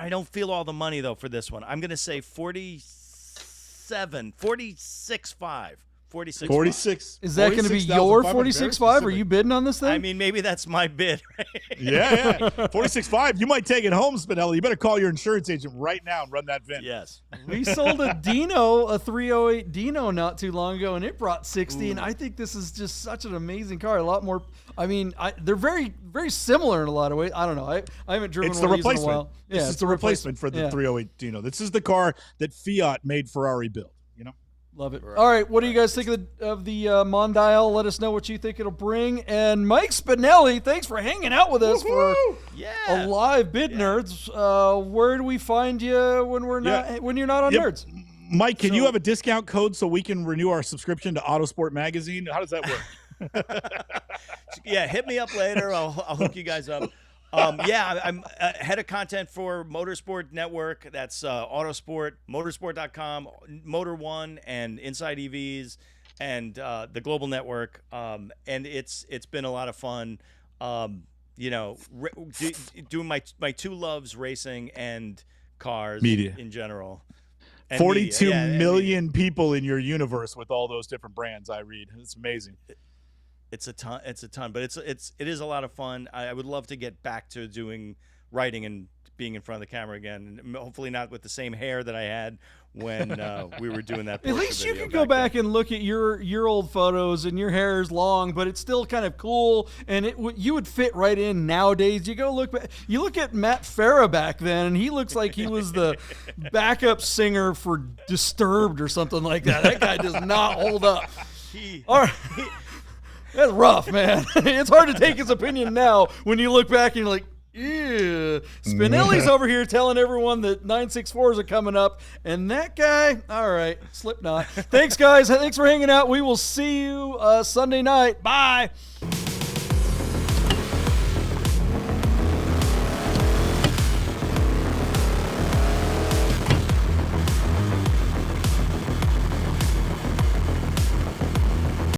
don't feel all the money though for this one. I'm gonna say 46.5. 46. Is that going to be your 46.5? Are you bidding on this thing? I mean, maybe that's my bid. Right? Yeah. 46.5. You might take it home, Spinelli. You better call your insurance agent right now and run that VIN. Yes. We sold a Dino, a 308 Dino not too long ago, and it brought 60. And I think this is just such an amazing car. A lot more. I mean, they're very, very similar in a lot of ways. I don't know. I haven't driven one of these in a while. Yeah, it's the replacement for the 308 Dino. This is the car that Fiat made Ferrari build. You know. Love it. All right, what do you guys think of the Mondial? Let us know what you think it'll bring. And Mike Spinelli, thanks for hanging out with us for a live Bid Nerds. Where do we find you when you're not on Nerds? Mike, can you have a discount code so we can renew our subscription to Autosport Magazine? How does that work? Yeah, hit me up later. I'll hook you guys up. I'm head of content for Motorsport Network. That's Autosport, motorsport.com, Motor One, and Inside EVs, and the Global Network. And it's been a lot of fun. Doing my two loves, racing and cars, media in general. And 42 million people in your universe with all those different brands. I read. It's amazing. It's a ton, but it is a lot of fun. I would love to get back to doing writing and being in front of the camera again, and hopefully not with the same hair that I had when we were doing that Porsche At least you video can go back and look at your old photos, and your hair is long, but it's still kind of cool, and you would fit right in nowadays. You go look back, you look at Matt Farah back then, and he looks like he was the backup singer for Disturbed or something like that. That guy does not hold up. All right. That's rough, man. It's hard to take his opinion now when you look back and you're like, ew. Spinelli's over here telling everyone that 964s are coming up, and that guy, all right, Slipknot. Thanks, guys. Thanks for hanging out. We will see you Sunday night. Bye.